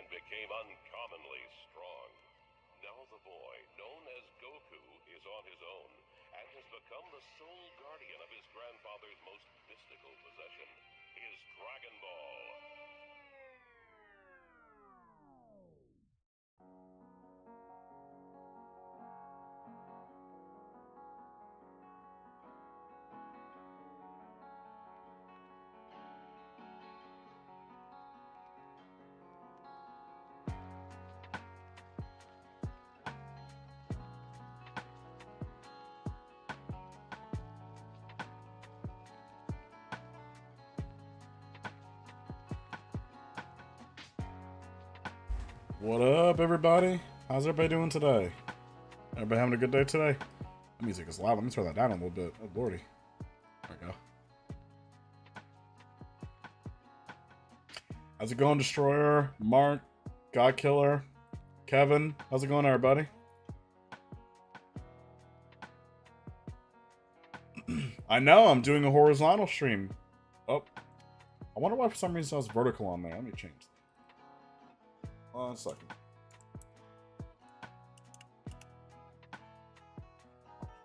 became uncommonly strong. Now the boy, known as Goku, is on his own and has become the sole guardian of his grandfather's most mystical possession, his Dragon Ball. What up, everybody? How's everybody doing today? Everybody having a good day today? The music is loud. Let me turn that down a little bit. Oh, lordy. There we go. How's it going, Destroyer? Mark? Godkiller? Kevin? How's it going, everybody? I know, I'm doing a horizontal stream. Oh. I wonder why for some reason I was vertical on there. Let me change that. 1 second.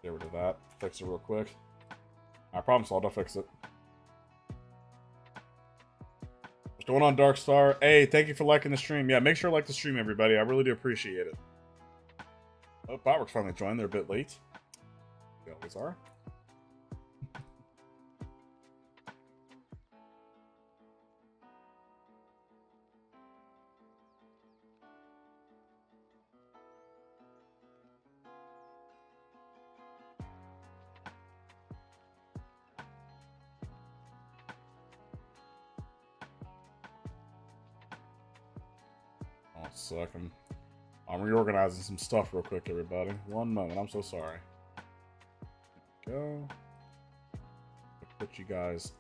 Get rid of that. Fix it real quick. I promise I'll fix it. What's going on, Darkstar? Hey, thank you for liking the stream. Yeah, make sure to like the stream, everybody. I really do appreciate it. Oh, Potworks finally joined. They're a bit late. They always are. Second. I'm reorganizing some stuff real quick, everybody. 1 moment. I'm so sorry. There we go. I'll put you guys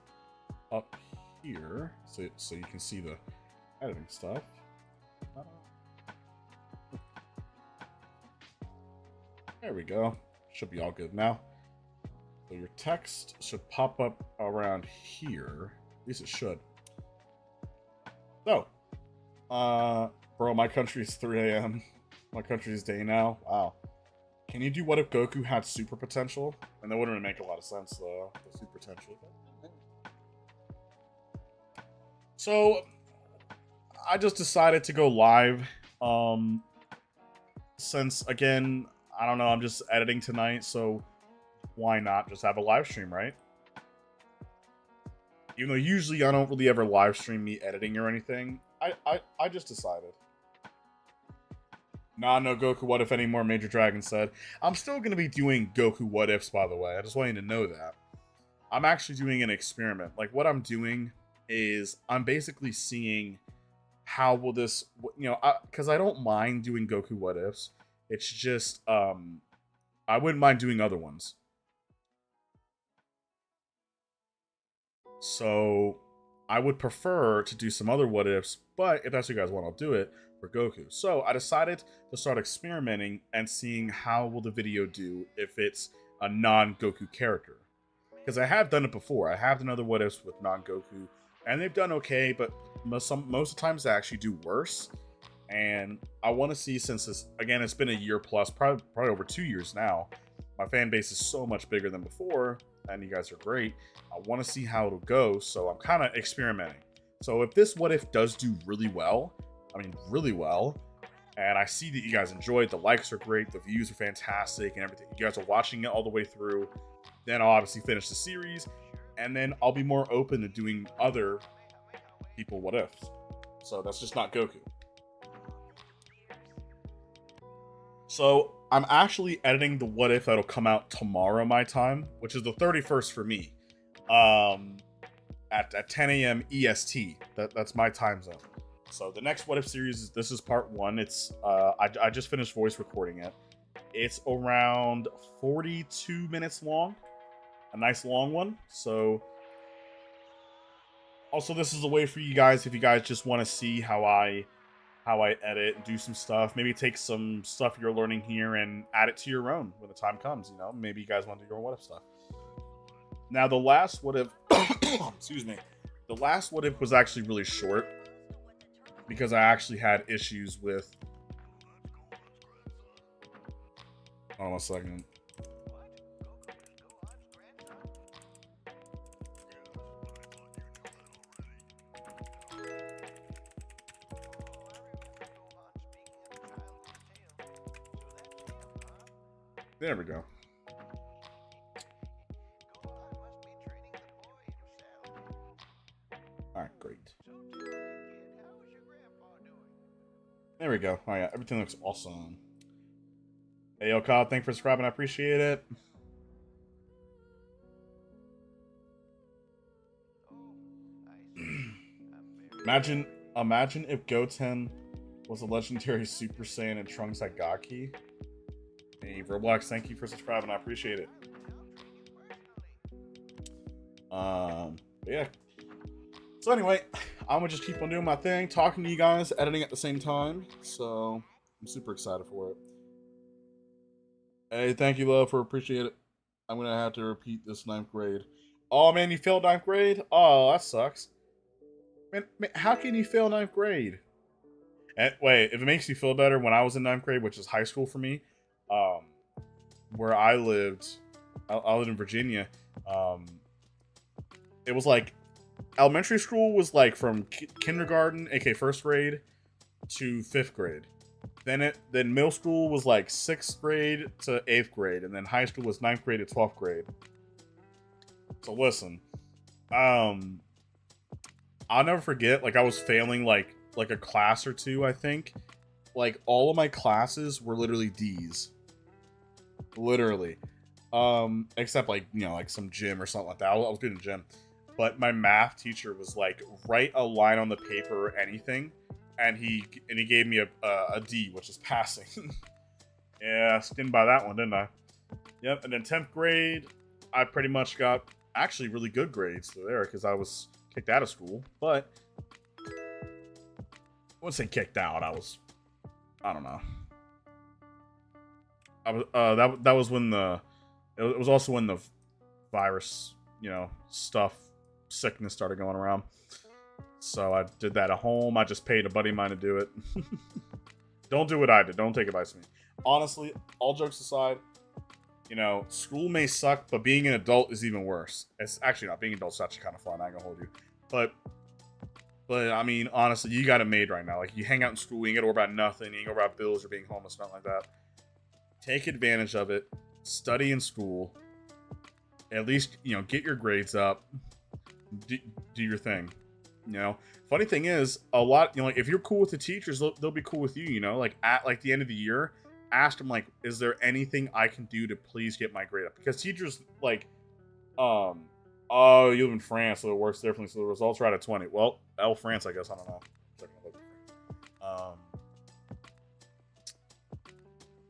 up here so you can see the editing stuff. There we go. Should be all good now. So your text should pop up around here. At least it should. So, bro, my country's 3 a.m. My country's day now. Wow. Can you do what if Goku had super potential? And that wouldn't make a lot of sense, though. The super potential. So, I just decided to go live. Since, again, I don't know, I'm just editing tonight, so why not just have a live stream, right? Even though usually I don't really ever live stream me editing or anything. I just decided. Nah, no Goku What If anymore, MajorDragon said. I'm still going to be doing Goku What Ifs, by the way. I just want you to know that. I'm actually doing an experiment. Like, what I'm doing is I'm basically seeing how will this, you know, because I don't mind doing Goku What Ifs. It's just, I wouldn't mind doing other ones. So, I would prefer to do some other What Ifs, but if that's what you guys want, I'll do it for Goku. So I decided to start experimenting and seeing how will the video do if it's a non-Goku character. Because I have done it before. I have done other What Ifs with non-Goku, and they've done okay, but most of the times they actually do worse. And I want to see, since this, again, it's been a year plus, probably over 2 years now. My fan base is so much bigger than before, and you guys are great. I want to see how it'll go, so I'm kind of experimenting. So if this What If does do really well, I mean really well, and I see that you guys enjoy it, the likes are great, the views are fantastic, and everything, you guys are watching it all the way through, then I'll obviously finish the series, and then I'll be more open to doing other people What Ifs. So that's just not Goku. So I'm actually editing the What If that'll come out tomorrow my time, which is the 31st for me. At 10 a.m. EST. That's my time zone. So the next What If series, this is part 1. It's I just finished voice recording it. It's around 42 minutes long. A nice long one. So also, this is a way for you guys, if you guys just want to see how I edit and do some stuff. Maybe take some stuff you're learning here and add it to your own when the time comes. You know, maybe you guys want to do your What If stuff. Now, the last What If, excuse me, the last What If was actually really short. because I actually had issues with. Hold on a second. There we go. Alright, great. There we go. Oh yeah, everything looks awesome. Hey, yo, Kyle, thanks for subscribing. I appreciate it. Imagine if Goten was a legendary Super Saiyan and Trunks had Gaki. Hey, Roblox, thank you for subscribing. I appreciate it. Yeah. So anyway, I'm gonna just keep on doing my thing, talking to you guys, editing at the same time. So I'm super excited for it. Hey, thank you, love, for appreciate it. I'm gonna have to repeat this 9th grade. Oh man, you failed 9th grade? Oh, that sucks. Man, how can you fail 9th grade? And wait, if it makes you feel better, when I was in 9th grade, which is high school for me, where I lived in Virginia, it was like elementary school was like from kindergarten, aka 1st grade, to 5th grade. Then middle school was like 6th grade to 8th grade, and then high school was 9th grade to 12th grade. So listen, I'll never forget. Like I was failing like a class or two. I think like all of my classes were literally D's. Literally, except like like some gym or something like that. I was good in gym, but my math teacher was like, write a line on the paper or anything, and he gave me a D, which is passing. Yeah, skinned by that one, didn't I? Yep. And then 10th grade, I pretty much got actually really good grades through there because I was kicked out of school. But I wouldn't say kicked out. I don't know. I was that was when it was also when the virus sickness started going around. So I did that at home. I just paid a buddy of mine to do it. Don't do what I did. Don't take advice from me. Honestly, all jokes aside, school may suck, but being an adult is even worse. It's actually not. Being an adult is actually kind of fun. I ain't gonna hold you. But I mean, honestly, you got it made right now. Like, you hang out in school, you ain't gotta worry about nothing. You ain't gotta worry about bills or being homeless, nothing like that. Take advantage of it. Study in school. At least, get your grades up. Do your thing. Funny thing is, a lot, like, if you're cool with the teachers, they'll be cool with you, like, at, like, the end of the year, ask them, like, is there anything I can do to please get my grade up? Because teachers, like, oh, you live in France, so it works differently, so the results are out of 20. Well, France, I guess, I don't know.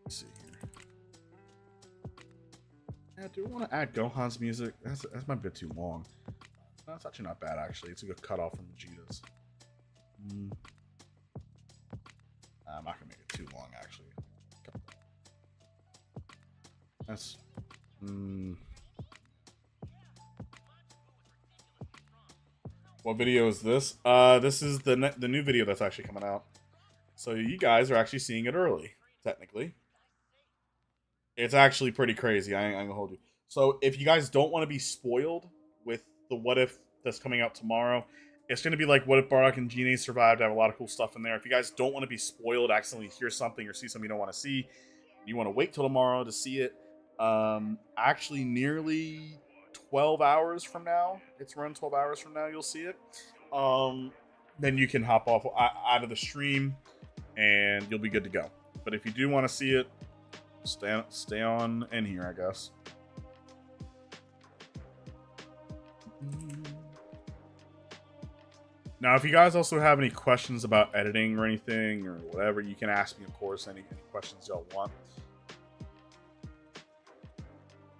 Let's see here. Yeah, do we want to add Gohan's music? That's my bit too long. That's actually not bad, actually. It's a good cutoff from Vegeta's. I'm not going to make it too long, actually. That's... What video is this? This is the new video that's actually coming out. So you guys are actually seeing it early, technically. It's actually pretty crazy. I ain't going to hold you. So if you guys don't want to be spoiled with the What If that's coming out tomorrow, it's going to be like What If Bardock and Gene survived. I have a lot of cool stuff in there. If you guys don't want to be spoiled, accidentally hear something or see something you don't want to see, you want to wait till tomorrow to see it. Actually, nearly 12 hours from now, it's around 12 hours from now, you'll see it. Then you can hop off out of the stream and you'll be good to go. But if you do want to see it, stay on in here, I guess. Now, if you guys also have any questions about editing or anything or whatever, you can ask me, of course, any questions y'all want.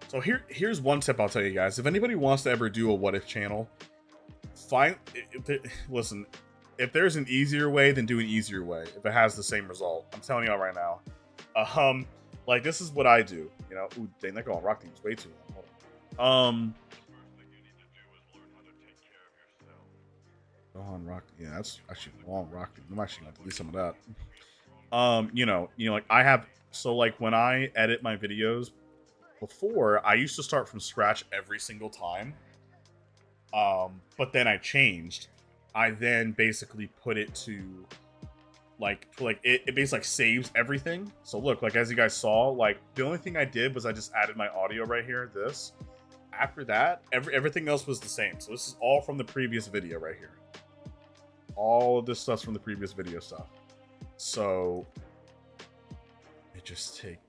So here's one tip I'll tell you guys. If anybody wants to ever do a What If channel, listen, if there's an easier way, then do an easier way. If it has the same result, I'm telling y'all right now. Like, this is what I do. Ooh, dang, that going rock theme is way too long. Gohan Rock. Yeah, that's actually long Rock. I'm actually gonna delete some of that. Like I have, so like when I edit my videos before, I used to start from scratch every single time. But then I changed. I then basically put it to like it basically like saves everything. So look, like as you guys saw, like the only thing I did was I just added my audio right here, this. After that, everything else was the same. So this is all from the previous video right here. All of this stuff's from the previous video stuff. So it just take,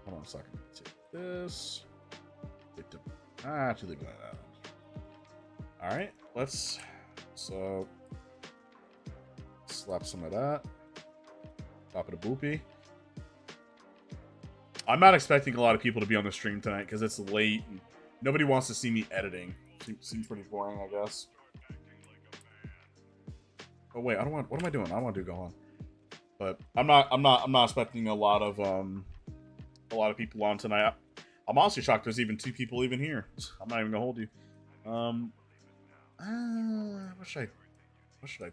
hold on a second. Take this. Actually leave it like that. All right, so slap some of that. Top of the boopy. I'm not expecting a lot of people to be on the stream tonight because it's late and nobody wants to see me editing. Seems pretty boring, I guess. Oh wait, I don't want. What am I doing? I don't want to do Gohan. But I'm not expecting a lot of people on tonight. I'm honestly shocked there's even 2 people even here. I'm not even gonna hold you. What should I do?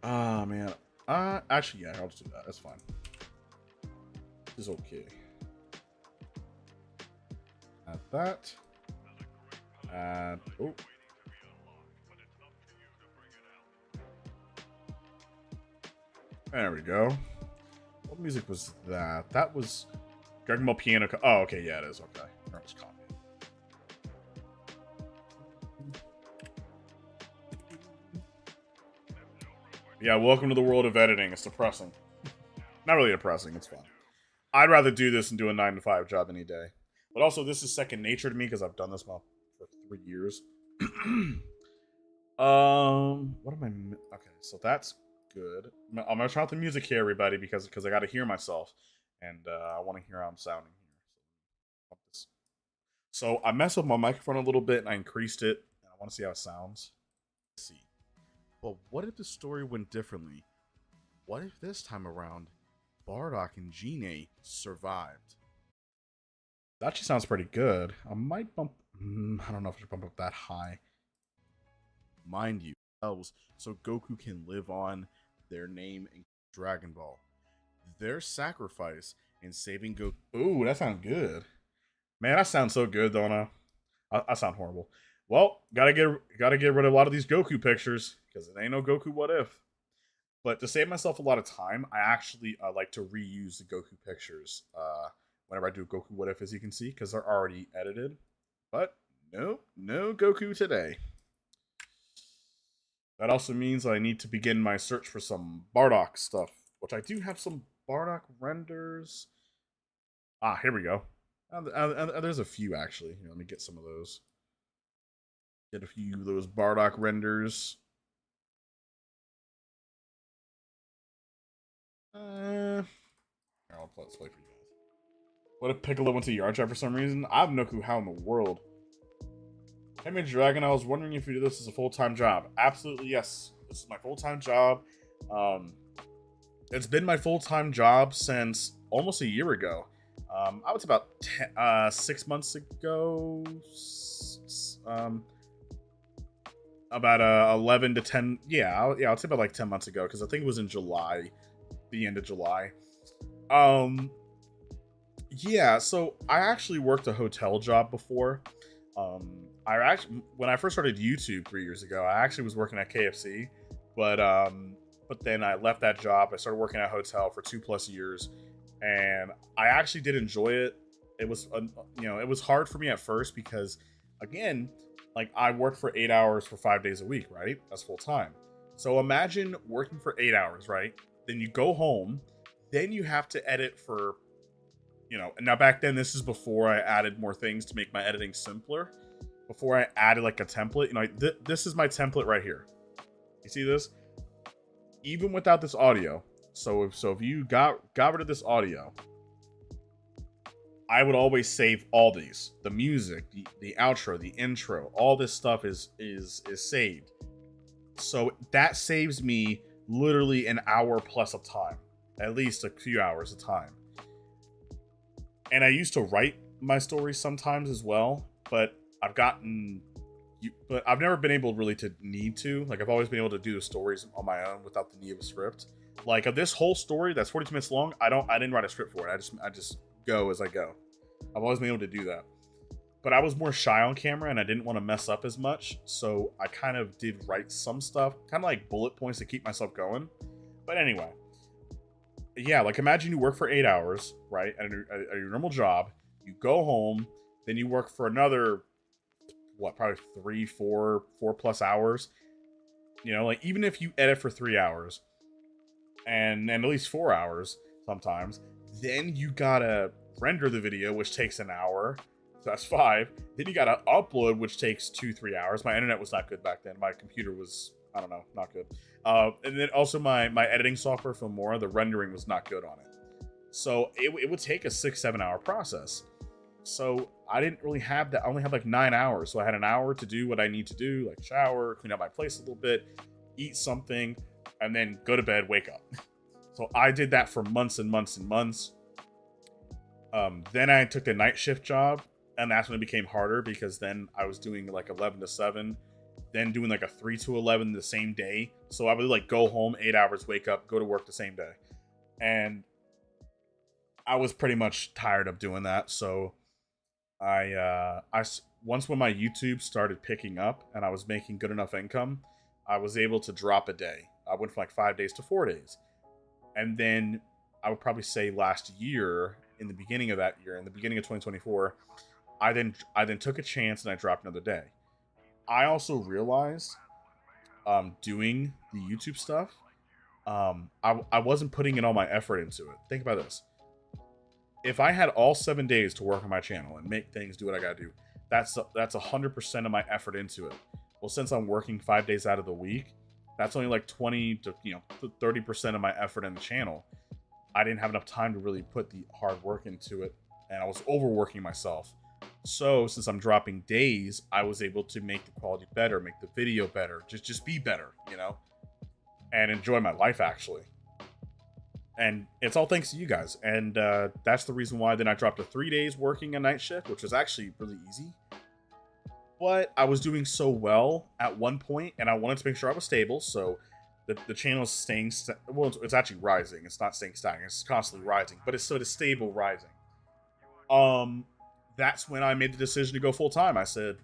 Ah, man. Actually, yeah, I'll just do that. That's fine. This is okay. Add that. Add. Oh. There we go. What music was that? That was Dragon Ball Piano. Oh, okay, yeah, it is. Okay. That was copy. Yeah, welcome to the world of editing. It's depressing. Not really depressing. It's fun. I'd rather do this and do a 9-to-5 job any day. But also, this is second nature to me because I've done this for 3 years. What am I? Okay, so that's good. I'm gonna try out the music here, everybody, because I got to hear myself, and I want to hear how I'm sounding here. So I messed with my microphone a little bit, and I increased it, and I want to see how it sounds. Let's see. But what if the story went differently? What if this time around, Bardock and Gine survived? That actually sounds pretty good. I might bump. I don't know if I should bump up that high. Mind you, so Goku can live on their name in Dragon Ball. Their sacrifice in saving Goku. Ooh, that sounds good. Man, that sounds so good, don't I? I sound horrible. Well, gotta get rid of a lot of these Goku pictures because it ain't no Goku What If. But to save myself a lot of time, I actually like to reuse the Goku pictures whenever I do Goku What If, as you can see, because they're already edited. But no Goku today. That also means I need to begin my search for some Bardock stuff, which I do have some Bardock renders. Ah, here we go. There's a few, actually. Here, let me get some of those. Get a few of those Bardock renders. Let's play for you guys. What if Piccolo went to Yard Trap for some reason? I have no clue how in the world. Hey, MajorDragon, I was wondering if you do this as a full-time job. Absolutely, yes. This is my full-time job. It's been my full-time job since almost a year ago. I was about 6 months ago. About 11 to 10. Yeah, I'll say about like 10 months ago because I think it was in July, the end of July. Yeah, so I actually worked a hotel job before. When I first started YouTube 3 years ago, I actually was working at KFC, but then I left that job. I started working at a hotel for 2+ years, and I actually did enjoy it. It was, it was hard for me at first because, again, like I worked for 8 hours for 5 days a week, right? That's full time. So imagine working for 8 hours, right? Then you go home, then you have to edit for, and now back then, this is before I added more things to make my editing simpler. Before I added like a template, this is my template right here. You see this? Even without this audio. So if you got rid of this audio, I would always save all these. The music, the outro, the intro, all this stuff is saved. So that saves me literally an hour plus of time. At least a few hours of time. And I used to write my stories sometimes as well, but but I've never been able really to need to. Like, I've always been able to do the stories on my own without the need of a script. Like, of this whole story that's 42 minutes long, I didn't write a script for it. I just go as I go. I've always been able to do that. But I was more shy on camera and I didn't want to mess up as much, so I kind of did write some stuff, kind of like bullet points to keep myself going. But anyway, yeah, like imagine you work for 8 hours, right, at your normal job. You go home, then you work for another, what, probably 4+ hours. You know, like even if you edit for 3 hours and at least 4 hours sometimes, then you gotta render the video, which takes an hour. So that's 5. Then you gotta upload, which takes 2-3 hours. My internet was not good back then. My computer was, I don't know, not good. And then also my editing software, Filmora, the rendering was not good on it. So it would take a 6-7 hour process. So I didn't really have that. I only had like 9 hours. So I had an hour to do what I need to do, like shower, clean up my place a little bit, eat something, and then go to bed, wake up. So I did that for months and months and months. Then I took a night shift job, and that's when it became harder because then I was doing like 11 to 7, then doing like a 3 to 11 the same day. So I would like go home 8 hours, wake up, go to work the same day. And I was pretty much tired of doing that. So I once when my YouTube started picking up and I was making good enough income, I was able to drop a day. I went from like 5 days to 4 days. And then I would probably say last year, in the beginning of that year, in the beginning of 2024, I then took a chance and I dropped another day. I also realized doing the YouTube stuff, I wasn't putting in all my effort into it. Think about this. If I had all 7 days to work on my channel and make things, do what I gotta do, that's 100% of my effort into it. Well, since I'm working 5 days out of the week, that's only like 20 to 30% of my effort in the channel. I didn't have enough time to really put the hard work into it, and I was overworking myself. So since I'm dropping days, I was able to make the quality better, make the video better, just be better, and enjoy my life actually. And it's all thanks to you guys. And that's the reason why then I dropped to 3 days working a night shift, which was actually really easy. But I was doing so well at one point, and I wanted to make sure I was stable. So the channel is staying, well, it's actually rising. It's not staying stagnant. It's constantly rising, but it's sort of stable rising. That's when I made the decision to go full time. I said,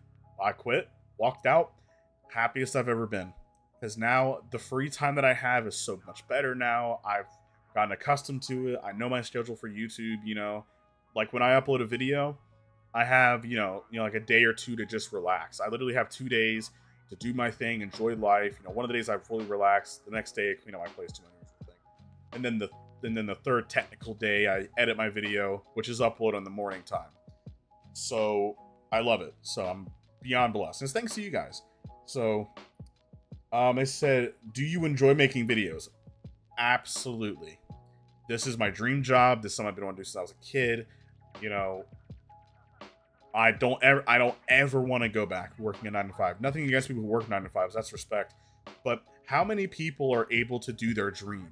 I quit, walked out, happiest I've ever been. Because now the free time that I have is so much better now. I've gotten accustomed to it. I know my schedule for YouTube, like when I upload a video, I have, like a day or two to just relax. I literally have 2 days to do my thing, enjoy life. One of the days I fully relax. The next day, I clean up my place, do my usual thing. And then the third technical day, I edit my video, which is upload on the morning time. So I love it. So I'm beyond blessed. And it's thanks to you guys. So I said, do you enjoy making videos? Absolutely. This is my dream job. This is something I've been wanting to do since I was a kid. I don't ever want to go back working a 9 to 5. Nothing against people who work 9 to 5s. That's respect. But how many people are able to do their dream?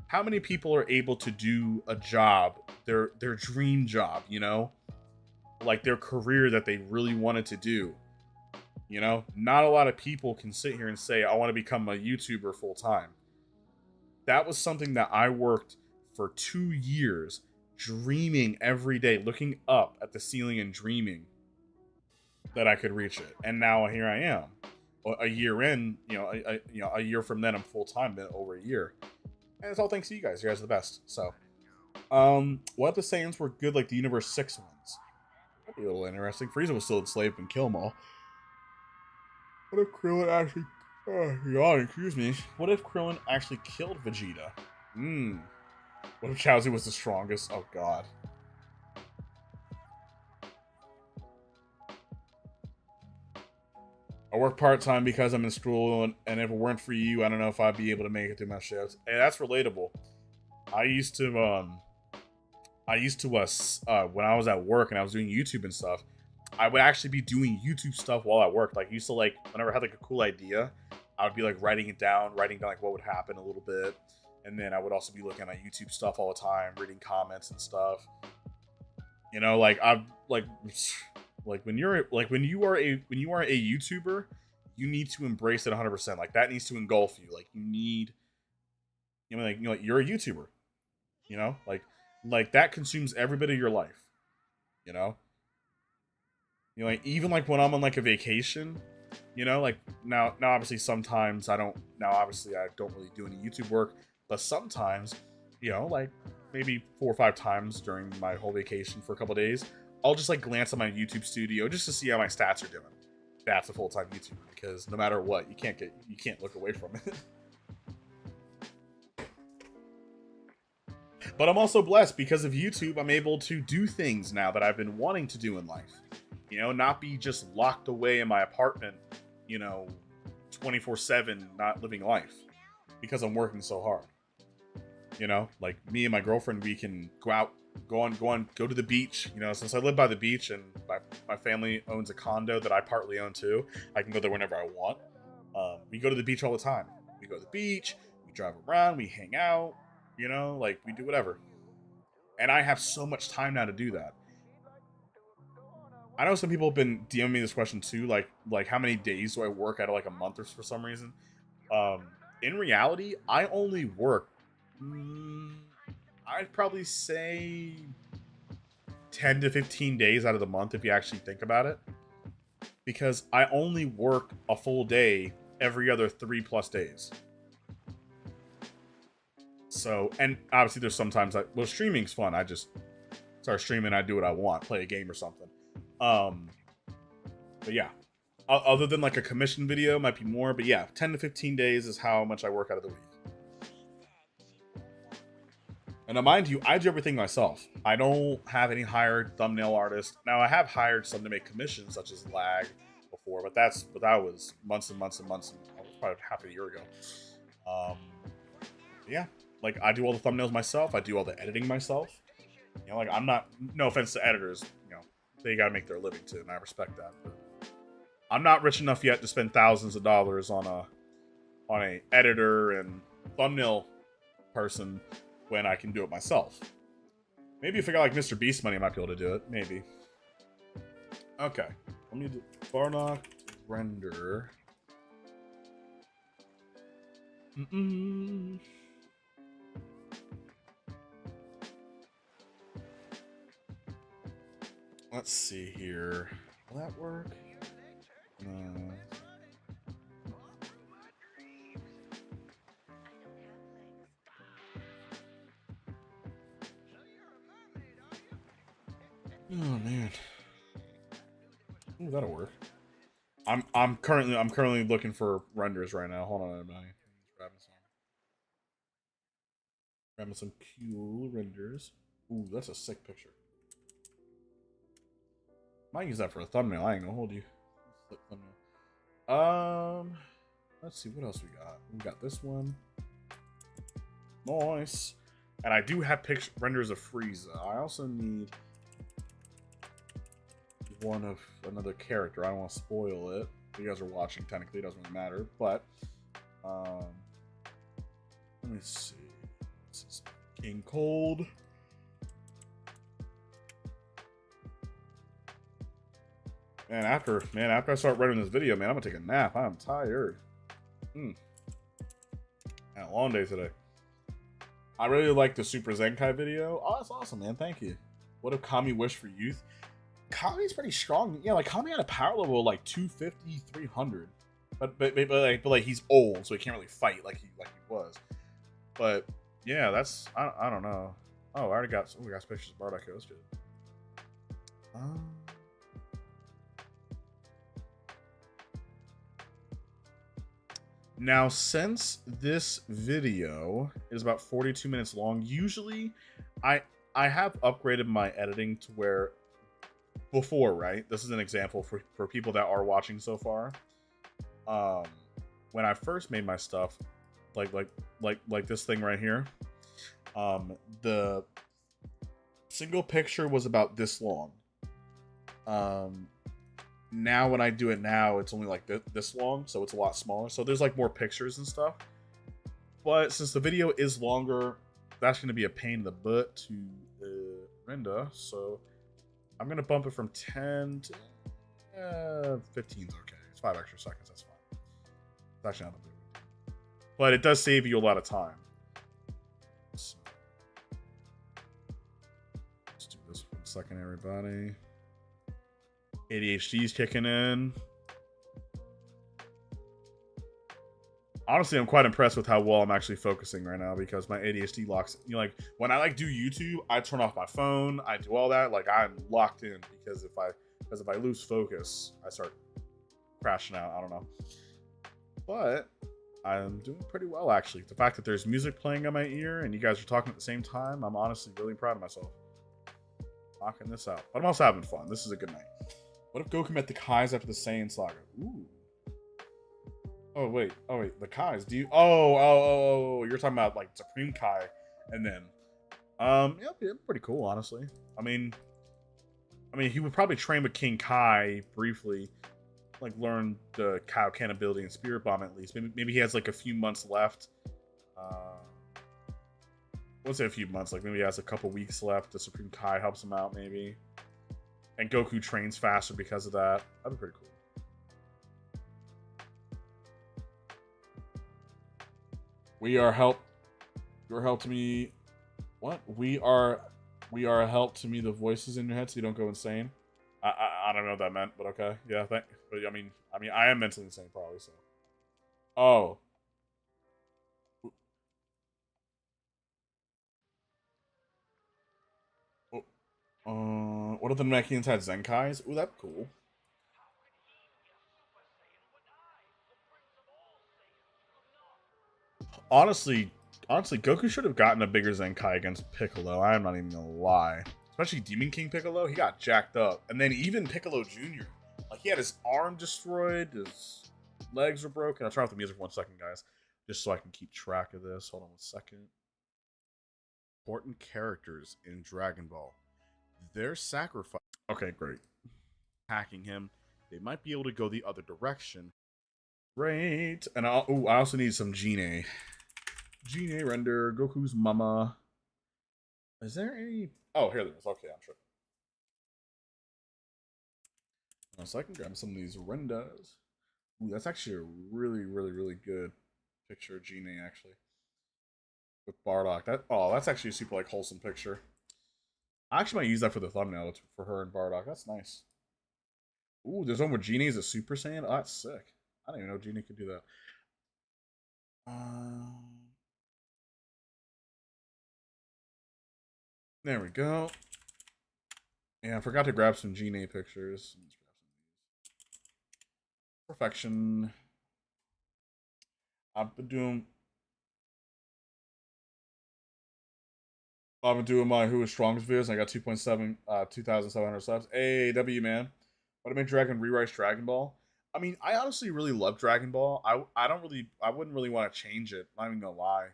How many people are able to do a job, their dream job, like their career that they really wanted to do? Not a lot of people can sit here and say, I want to become a YouTuber full time. That was something that I worked for 2 years, dreaming every day, looking up at the ceiling and dreaming that I could reach it. And now here I am. A year in, a year from then, I'm full time, been over a year. And it's all thanks to you guys. You guys are the best. So, what if the Saiyans were good like the Universe 6 ones? That'd be a little interesting. Frieza was still enslaved and kill them all. What if Krillin actually... excuse me. What if Krillin actually killed Vegeta? What if Chaozu was the strongest? Oh, God. I work part-time because I'm in school, and if it weren't for you, I don't know if I'd be able to make it through my shifts. Hey, that's relatable. I used to, when I was at work and I was doing YouTube and stuff, I would actually be doing YouTube stuff while at work. Like, I used to, whenever I had, a cool idea, I would be, writing down, what would happen a little bit. And then I would also be looking at YouTube stuff all the time, reading comments and stuff. You know, like I've like when you're like when you are a YouTuber, you need to embrace it 100%. Like that needs to engulf you. Like you need, like you're a YouTuber. You know, like that consumes every bit of your life. You know, like even like when I'm on like a vacation, like now obviously sometimes I don't now obviously I don't really do any YouTube work, but sometimes, like maybe 4 or 5 times during my whole vacation for a couple days, I'll just like glance at my YouTube studio just to see how my stats are doing. That's a full-time YouTuber because no matter what, you can't look away from it. But I'm also blessed because of YouTube. I'm able to do things now that I've been wanting to do in life. Not be just locked away in my apartment, 24/7, not living life because I'm working so hard. Like me and my girlfriend, we can go out, go to the beach. Since I live by the beach and my family owns a condo that I partly own too, I can go there whenever I want. We go to the beach all the time. We go to the beach, we drive around, we hang out, like we do whatever. And I have so much time now to do that. I know some people have been DMing me this question too, like how many days do I work out of like a month or for some reason? Um, in reality, I only work. I'd probably say 10 to 15 days out of the month if you actually think about it, because I only work a full day every other 3+ days. So, and obviously there's sometimes streaming's fun. I just start streaming, I do what I want, play a game or something. But yeah, other than like a commission video, might be more. But yeah, 10 to 15 days is how much I work out of the week. And mind you, I do everything myself. I don't have any hired thumbnail artists. Now I have hired some to make commissions, such as Lag before, but that was months and months and months, and probably half a year ago. Yeah, like I do all the thumbnails myself. I do all the editing myself. Like I'm not. No offense to editors, they gotta make their living too, and I respect that. But I'm not rich enough yet to spend thousands of dollars on a editor and thumbnail person when I can do it myself. Maybe if I got like Mr. Beast money, I might be able to do it. Maybe. Okay, let me do Barnock render. Let's see here. Will that work? No. Oh man. Ooh, that'll work. I'm currently looking for renders right now. Hold on, everybody. Grabbing some cool renders. Ooh, that's a sick picture. Might use that for a thumbnail. I ain't gonna hold you. Let's see what else we got. We got this one. Nice. And I do have renders of Frieza. I also need one of another character. I don't want to spoil it. You guys are watching. Technically, it doesn't really matter. But let me see. This is King Cold. Man, after I start writing this video, man, I'm gonna take a nap. I'm tired. Had a long day today. I really like the Super Zenkai video. Oh, that's awesome, man. Thank you. What if Kami wished for youth? Kami's pretty strong. Yeah, like Kami had a power level of like 250, 300. But like he's old, so he can't really fight like he was. But yeah, that's I don't know. Oh, I already got we got pictures of Bardock. That's good. Now, since this video is about 42 minutes long, usually I have upgraded my editing to where before, right? This is an example for people that are watching so far. When I first made my stuff, like this thing right here, the single picture was about this long. Now when I do it now, it's only like this long, so it's a lot smaller. So there's like more pictures and stuff. But since the video is longer, that's going to be a pain in the butt to render. So I'm gonna bump it from 10 to 15 is okay. It's 5 extra seconds. That's fine. It's actually not that big, but it does save you a lot of time. So, let's do this 1 second, everybody. ADHD's kicking in. Honestly, I'm quite impressed with how well I'm actually focusing right now because my ADHD locks. You know, like when I like do YouTube, I turn off my phone, I do all that. Like I'm locked in because if I lose focus, I start crashing out. I don't know, but I'm doing pretty well actually. The fact that there's music playing in my ear and you guys are talking at the same time, I'm honestly really proud of myself. Knocking this out, but I'm also having fun. This is a good night. What if Goku met the Kais after the Saiyan saga? Ooh. Oh wait, the Kais. Do you? Oh, you're talking about like Supreme Kai, and then, yeah, pretty cool, honestly. I mean, he would probably train with King Kai briefly, like learn the Kaioken ability and Spirit Bomb at least. Maybe he has like a few months left. Let's say a few months, like maybe he has a couple weeks left. The Supreme Kai helps him out, maybe, and Goku trains faster because of that. That'd be pretty cool. You're help to me. What? We are a help to me. The voices in your head, so you don't go insane. I don't know what that meant, but okay. Yeah, but I mean, I am mentally insane probably. So. Oh. What if the Namekians had Zenkais? Ooh, that's cool. Honestly, Goku should have gotten a bigger Zenkai against Piccolo. I am not even gonna lie. Especially Demon King Piccolo, he got jacked up. And then even Piccolo Jr., like he had his arm destroyed, his legs were broken. I'll turn off the music for 1 second, guys, just so I can keep track of this. Hold on 1 second. Important characters in Dragon Ball. Their sacrifice. Okay, great. Hacking him. They might be able to go the other direction. Great. And I also need some Gine. Gine render, Goku's mama. Is there any? Oh, here there is. Okay, I'm sure. So I can grab some of these renders. Ooh, that's actually a really, really, really good picture of Gine, actually. With Bardock. That's actually a super, like, wholesome picture. I actually might use that for the thumbnail for her and Bardock. That's nice. Ooh, there's one where Genie is a Super Saiyan. Oh, that's sick. I didn't even know Genie could do that. There we go. Yeah, I forgot to grab some Genie pictures. Perfection. I've been doing my Who is Strongest videos. And I got 2,700 subs. Hey, W man. What made Dragon rewrites Dragon Ball? I mean, I honestly really love Dragon Ball. I wouldn't really want to change it. I'm not even gonna lie.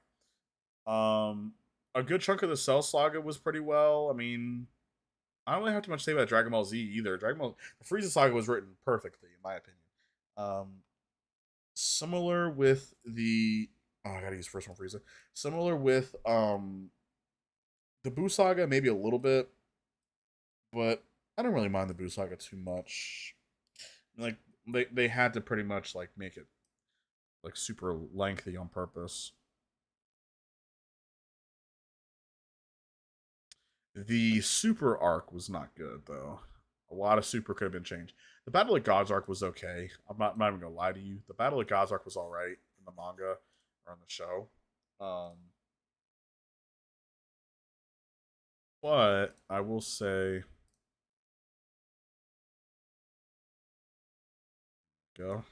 A good chunk of the Cell Saga was pretty well. I mean, I don't really have too much to say about Dragon Ball Z either. The Frieza Saga was written perfectly, in my opinion. Similar with the I gotta use first one Frieza. Similar with the Buu Saga, maybe a little bit, but I don't really mind the Buu Saga too much. Like they had to pretty much like make it like super lengthy on purpose. The Super arc was not good though. A lot of Super could have been changed. The Battle of Gods arc was okay. I'm not even gonna lie to you. The Battle of Gods arc was all right in the manga or on the show. But I will say, go.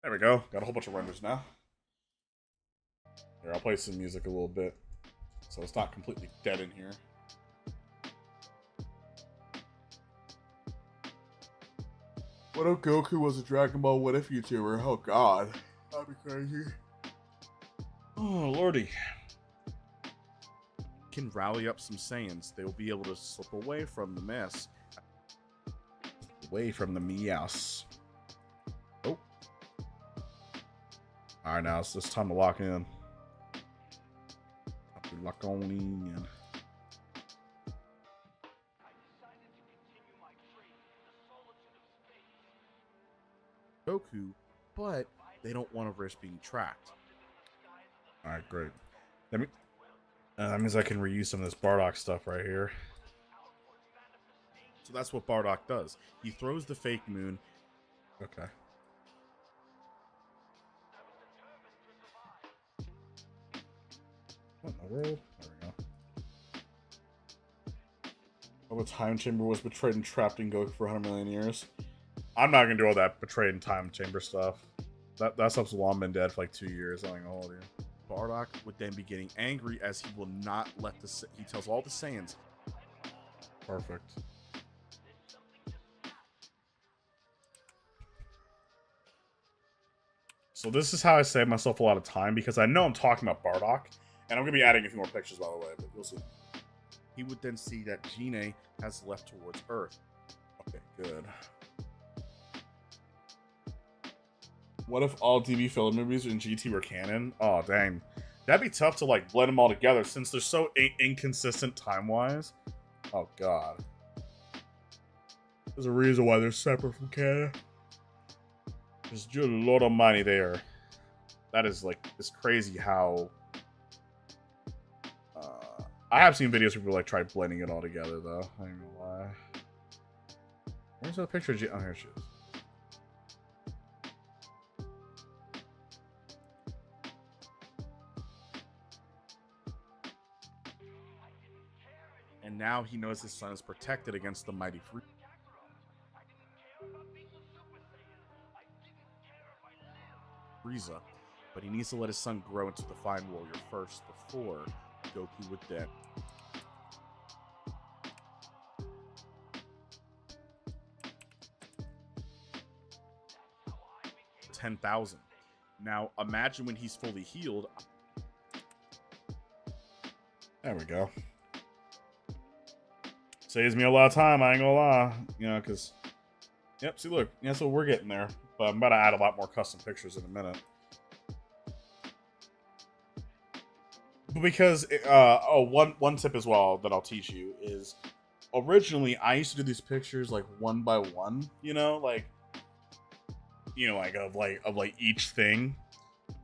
There we go. Got a whole bunch of renders now. Here, I'll play some music a little bit, so it's not completely dead in here. What if Goku was a Dragon Ball What If YouTuber? Oh god. That'd be crazy. Oh lordy. Can rally up some Saiyans. They will be able to slip away from the mess. Away from the meows. Oh. Alright, now it's just time to lock in. Lock on in. Goku, but they don't want to risk being tracked. All right, great. That means I can reuse some of this Bardock stuff right here. So that's what Bardock does. He throws the fake moon. Okay. What in the world? There we go. Oh, a time chamber was betrayed and trapped in Goku for 100 million years. I'm not gonna do all that betrayed and time chamber stuff. That stuff's long been dead for like 2 years. I ain't gonna hold you. Bardock would then be getting angry as he will not let he tells all the Saiyans. Perfect. So this is how I save myself a lot of time, because I know I'm talking about Bardock, and I'm going to be adding a few more pictures, by the way, but you'll see. He would then see that Gine has left towards Earth. Okay, good. What if all DB filler movies in GT were canon? Oh, dang. That'd be tough to, like, blend them all together, since they're so inconsistent time-wise. Oh, God. There's a reason why they're separate from canon. There's a lot of money there. That is, like, it's crazy how... I have seen videos where people, like, try blending it all together, though. I ain't gonna lie. Where's that picture of G... Oh, here she is. And now he knows his son is protected against the mighty Frieza, but he needs to let his son grow into the fine warrior first before Goku would then. $10,000. Now imagine when he's fully healed. There we go. Saves me a lot of time, I ain't gonna lie. You know, because... Yep, see, look. That's what we're getting there. But I'm about to add a lot more custom pictures in a minute. But because... one tip as well that I'll teach you is... Originally, I used to do these pictures, like, one by one. You know, like... You know, like, of each thing.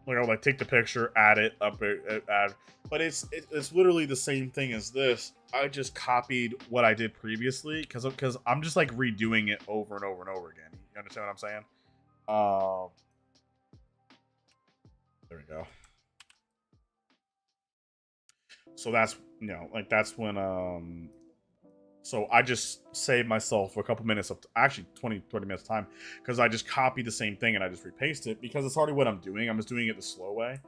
Like, I would, like, take the picture, add it, add... But it's literally the same thing as this. I just copied what I did previously because I'm just like redoing it over and over and over again. You understand what I'm saying? There we go. So that's, you know, like that's when so I just saved myself a couple minutes of actually 20-30 minutes time because I just copied the same thing and I just repaste it because it's already what I'm doing. I'm just doing it the slow way,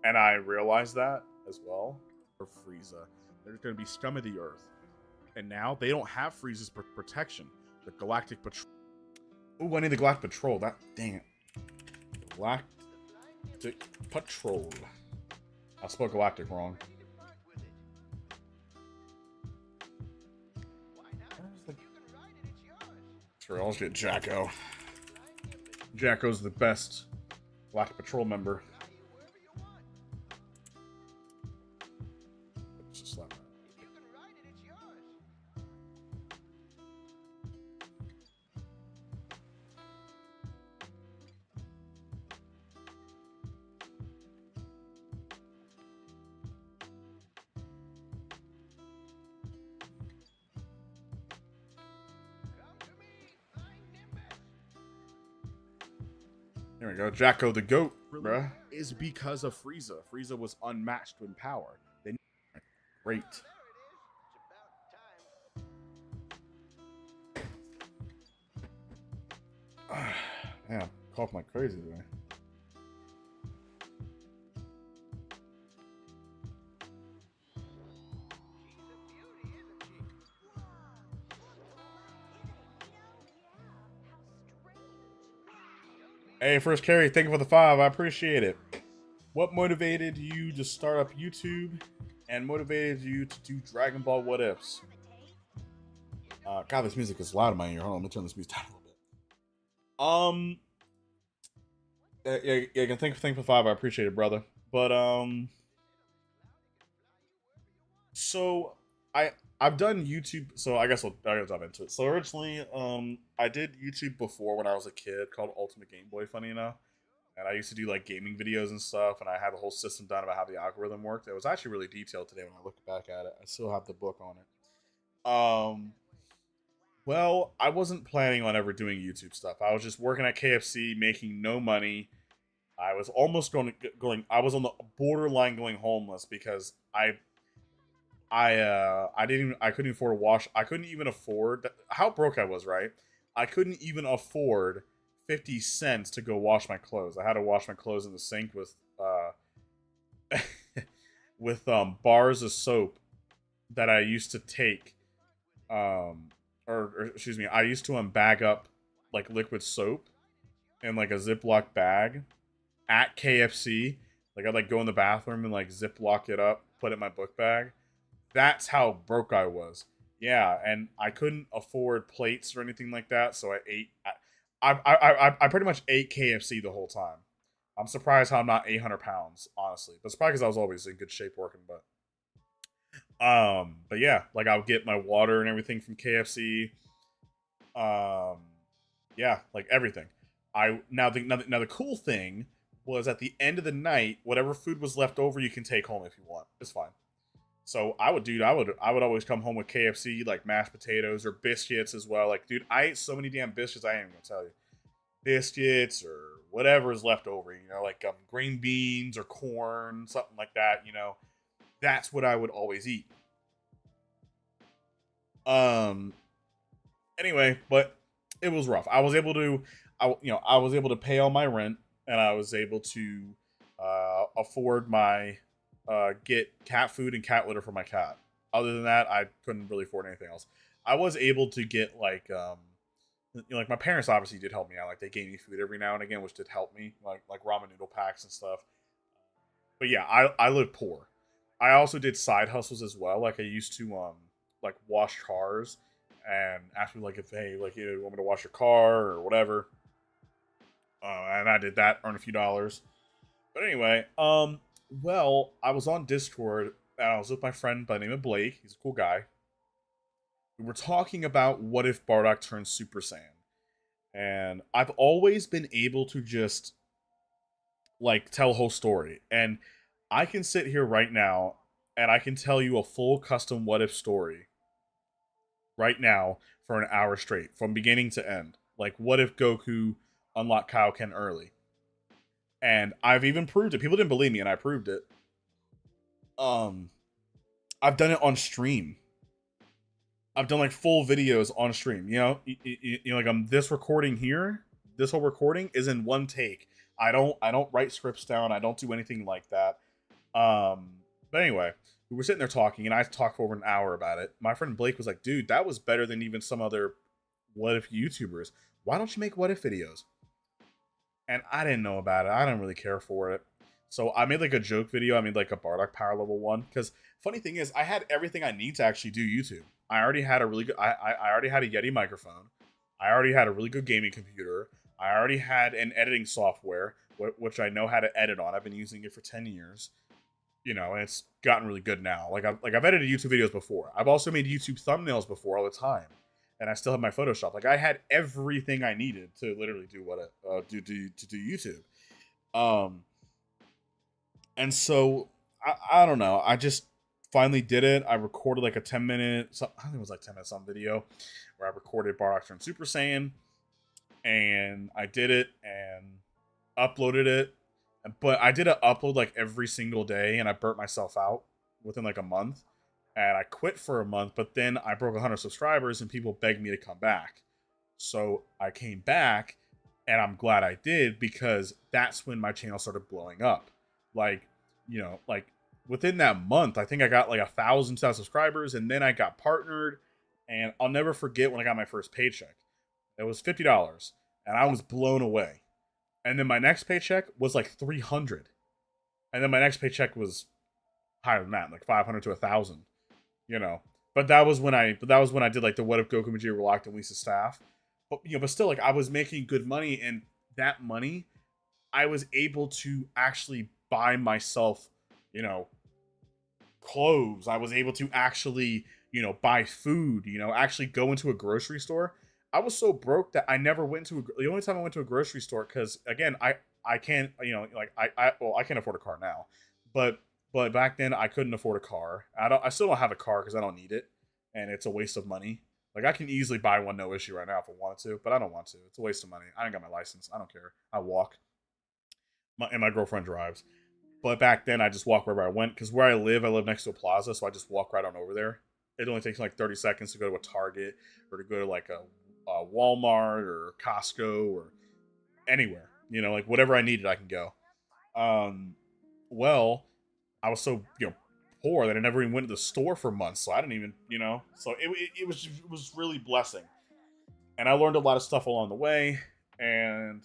and I realized that as well for Frieza. There's going to be scum of the earth. And now they don't have Frieza's protection. The Galactic Patrol. Ooh, I need the Galactic Patrol. That, dang it. Galactic Patrol. I spelled Galactic wrong. Sure, I'll just get Jacko. Jacko's the best Galactic Patrol member. There we go. Jacko the GOAT, bruh. Is because of Frieza. Frieza was unmatched in power. They great. Damn, cough like crazy today. Hey, First Carry, thank you for the 5. I appreciate it. What motivated you to start up YouTube and motivated you to do Dragon Ball What Ifs? God, this music is loud in my ear. Hold on, let me turn this music down a little bit. Yeah, thank you for the 5. I appreciate it, brother. But so I I've done YouTube, so I guess I gotta dive into it. So originally, I did YouTube before when I was a kid called Ultimate Game Boy. Funny enough, and I used to do like gaming videos and stuff, and I had the whole system done about how the algorithm worked. It was actually really detailed today when I look back at it. I still have the book on it. Well, I wasn't planning on ever doing YouTube stuff. I was just working at KFC, making no money. I was almost going. I was on the borderline going homeless because I didn't even, I couldn't afford to wash. I couldn't even afford how broke I was. Right, I couldn't even afford 50 cents to go wash my clothes. I had to wash my clothes in the sink with with bars of soap that I used to take or excuse me, I used to bag up like liquid soap in like a Ziploc bag at KFC. Like I'd like go in the bathroom and like Ziploc it up, put it in my book bag. That's how broke I was. Yeah, and I couldn't afford plates or anything like that, so I ate. I pretty much ate KFC the whole time. I'm surprised how I'm not 800 pounds, honestly. But it's probably because I was always in good shape working. But yeah, like I'll get my water and everything from KFC. Um, yeah, like everything. Now the cool thing was at the end of the night, whatever food was left over, you can take home if you want. It's fine. So I would always come home with KFC, like mashed potatoes or biscuits as well. Like, dude, I ate so many damn biscuits. I ain't even gonna tell you, biscuits or whatever is left over. You know, like green beans or corn, something like that. You know, that's what I would always eat. Um. Anyway, but it was rough. I was able to pay all my rent, and I was able to afford my get cat food and cat litter for my cat. Other than that, I couldn't really afford anything else. I was able to get like my parents obviously did help me out. Like they gave me food every now and again, which did help me, like ramen noodle packs and stuff. But yeah, I lived poor. I also did side hustles as well. Like I used to like wash cars and ask me like if hey like you want me to wash your car or whatever. And I did that, earn a few dollars. But anyway, well, I was on Discord and I was with my friend by the name of Blake. He's a cool guy. We were talking about what if Bardock turns Super Saiyan, and I've always been able to just like tell a whole story, and I can sit here right now and I can tell you a full custom what if story right now for an hour straight from beginning to end. Like, what if Goku unlocked Kaioken early? And I've even proved it. People didn't believe me, and I proved it. Um, I've done it on stream. I've done like full videos on stream. Like I'm this recording here. This whole recording is in one take. I don't write scripts down. I don't do anything like that. But anyway, we were sitting there talking, and I talked for over an hour about it. My friend Blake was like, "Dude, that was better than even some other what if YouTubers. Why don't you make what if videos?" And I didn't know about it. I didn't really care for it. So I made like a joke video. I made like a Bardock Power Level 1. Because funny thing is, I had everything I need to actually do YouTube. I already had a really good I already had a Yeti microphone. I already had a really good gaming computer. I already had an editing software, which I know how to edit on. I've been using it for 10 years. You know, and it's gotten really good now. I've edited YouTube videos before. I've also made YouTube thumbnails before all the time. And I still have my Photoshop. Like I had everything I needed to literally do what to do YouTube. Um, and so I don't know. I just finally did it. I recorded like a 10-minute, I think it was like 10 minutes some video, where I recorded Bardock and Super Saiyan, and I did it and uploaded it. But I did an upload like every single day, and I burnt myself out within like a month. And I quit for a month, but then I broke 100 subscribers, and people begged me to come back. So I came back, and I'm glad I did, because that's when my channel started blowing up. Like, like within that month, I think I got like 1,000 subscribers, and then I got partnered. And I'll never forget when I got my first paycheck. It was $50, and I was blown away. And then my next paycheck was like 300, and then my next paycheck was higher than that, like 500 to 1,000. But that was when I did like the what if Goku Vegeta were locked in Lisa's staff. But still, like I was making good money, and that money I was able to actually buy myself, clothes. I was able to actually, buy food, actually go into a grocery store. I was so broke that I never went to the only time I went to a grocery store, because again, I can't, like I can't afford a car now, but back then I couldn't afford a car. I still don't have a car because I don't need it, and it's a waste of money. Like, I can easily buy one, no issue, right now if I wanted to, but I don't want to. It's a waste of money. I ain't got my license. I don't care. I walk. And my girlfriend drives. But back then, I just walk wherever I went, because where I live next to a plaza, so I just walk right on over there. It only takes like 30 seconds to go to a Target, or to go to like a Walmart or Costco or anywhere. Like whatever I needed, I can go. Um, well, I was so poor that I never even went to the store for months, so I didn't even So it was really blessing, and I learned a lot of stuff along the way, and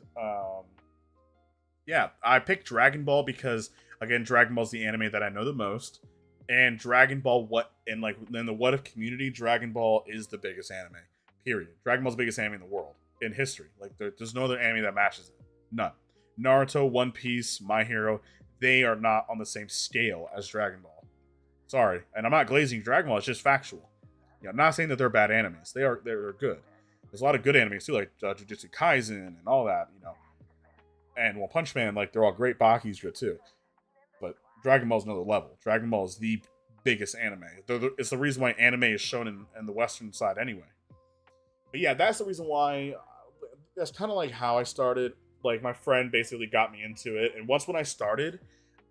yeah, I picked Dragon Ball because, again, Dragon Ball is the anime that I know the most, and Dragon Ball like in the What If community, Dragon Ball is the biggest anime. Period. Dragon Ball's the biggest anime in the world, in history. Like, there's no other anime that matches it. None. Naruto, One Piece, My Hero, they are not on the same scale as Dragon Ball. Sorry, and I'm not glazing Dragon Ball. It's just factual. I'm not saying that they're bad animes. They're good. There's a lot of good animes too, like Jujutsu Kaisen and all that. And One Punch Man, like, they're all great. Baki's good too. But Dragon Ball's another level. Dragon Ball is the biggest anime. It's the reason why anime is shown in the Western side anyway. But yeah, that's the reason why. That's kind of like how I started. Like, my friend basically got me into it, and when I started,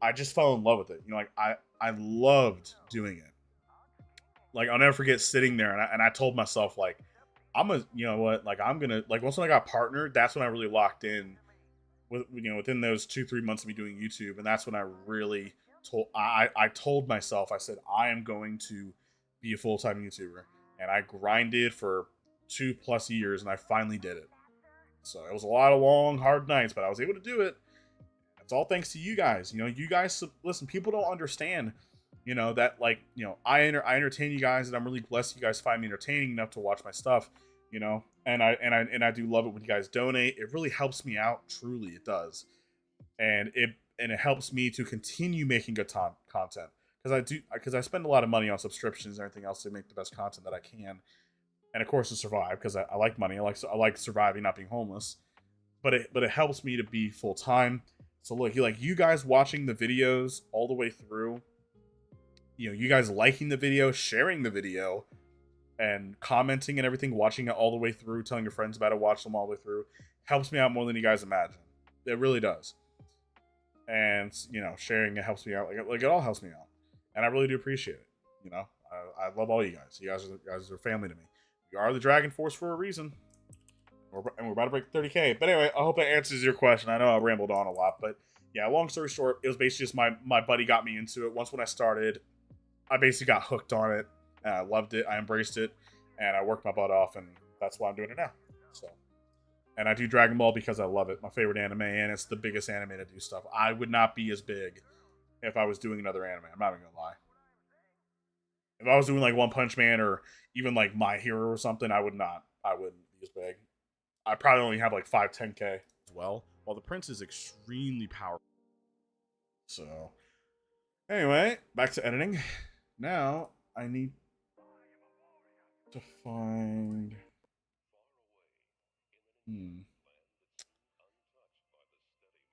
I just fell in love with it. Like, I loved doing it. Like, I'll never forget sitting there, and I told myself, like, I'm gonna, like, once when I got partnered, that's when I really locked in within those 2-3 months of me doing YouTube, and that's when I really I told myself, I said, I am going to be a full-time YouTuber, and I grinded for 2+ years, and I finally did it. So it was a lot of long, hard nights, but I was able to do it. It's all thanks to you guys. You guys listen. People don't understand. That, like, I entertain you guys, and I'm really blessed you guys find me entertaining enough to watch my stuff. And I do love it when you guys donate. It really helps me out. Truly, it does. And it helps me to continue making good content, because I spend a lot of money on subscriptions and everything else to make the best content that I can, and of course to survive, because I like money. I like surviving, not being homeless. But it helps me to be full time. So look, you guys watching the videos all the way through. You guys liking the video, sharing the video, and commenting and everything, watching it all the way through, telling your friends about it, watch them all the way through, helps me out more than you guys imagine. It really does. And sharing it helps me out. Like, it all helps me out, and I really do appreciate it. I love all you guys. You guys are family to me. You are the Dragon Force for a reason. And we're about to break 30K. But anyway, I hope that answers your question. I know I rambled on a lot, but yeah, long story short, it was basically just my buddy got me into it. Once when I started, I basically got hooked on it, and I loved it. I embraced it, and I worked my butt off, and that's why I'm doing it now. So, and I do Dragon Ball because I love it. My favorite anime, and it's the biggest anime to do stuff. I would not be as big if I was doing another anime. I'm not even gonna lie. If I was doing like One Punch Man or even like My Hero or something, I wouldn't be as big. I probably only have like 5-10K as well. While the Prince is extremely powerful. So, anyway, back to editing. Now I need to find. Do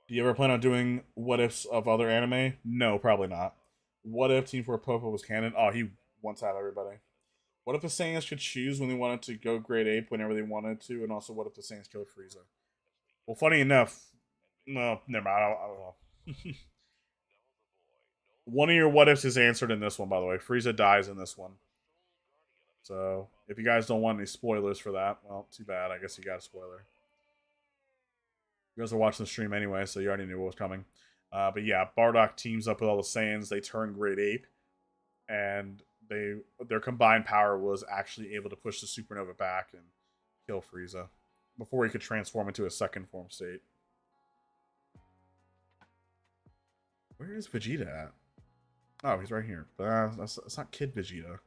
you ever plan on doing what ifs of other anime? No, probably not. What if Team 4 Popo was canon? Oh, he once had everybody. What if the Saiyans could choose when they wanted to go grade ape whenever they wanted to? And also, what if the Saiyans killed Frieza? Well, funny enough, no, never mind. I don't know. One of your what ifs is answered in this one, by the way. Frieza dies in this one. So, if you guys don't want any spoilers for that, well, too bad. I guess you got a spoiler. You guys are watching the stream anyway, so you already knew what was coming. But yeah, Bardock teams up with all the Saiyans. They turn Great Ape, and their combined power was actually able to push the Supernova back and kill Frieza before he could transform into a second form state. Where is Vegeta at? Oh, he's right here. But that's not Kid Vegeta.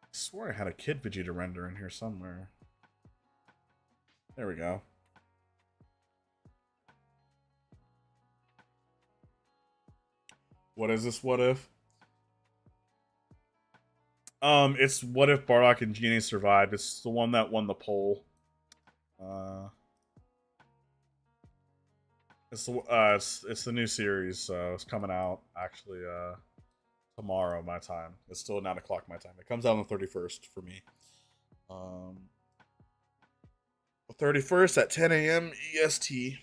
I swear I had a Kid Vegeta render in here somewhere. There we go. What is this what if? It's what if Bardock and Genie survived. It's the one that won the poll. It's the new series, so it's coming out actually tomorrow my time. It's still 9 o'clock my time. It comes out on the 31st for me. 31st at 10 a.m. EST.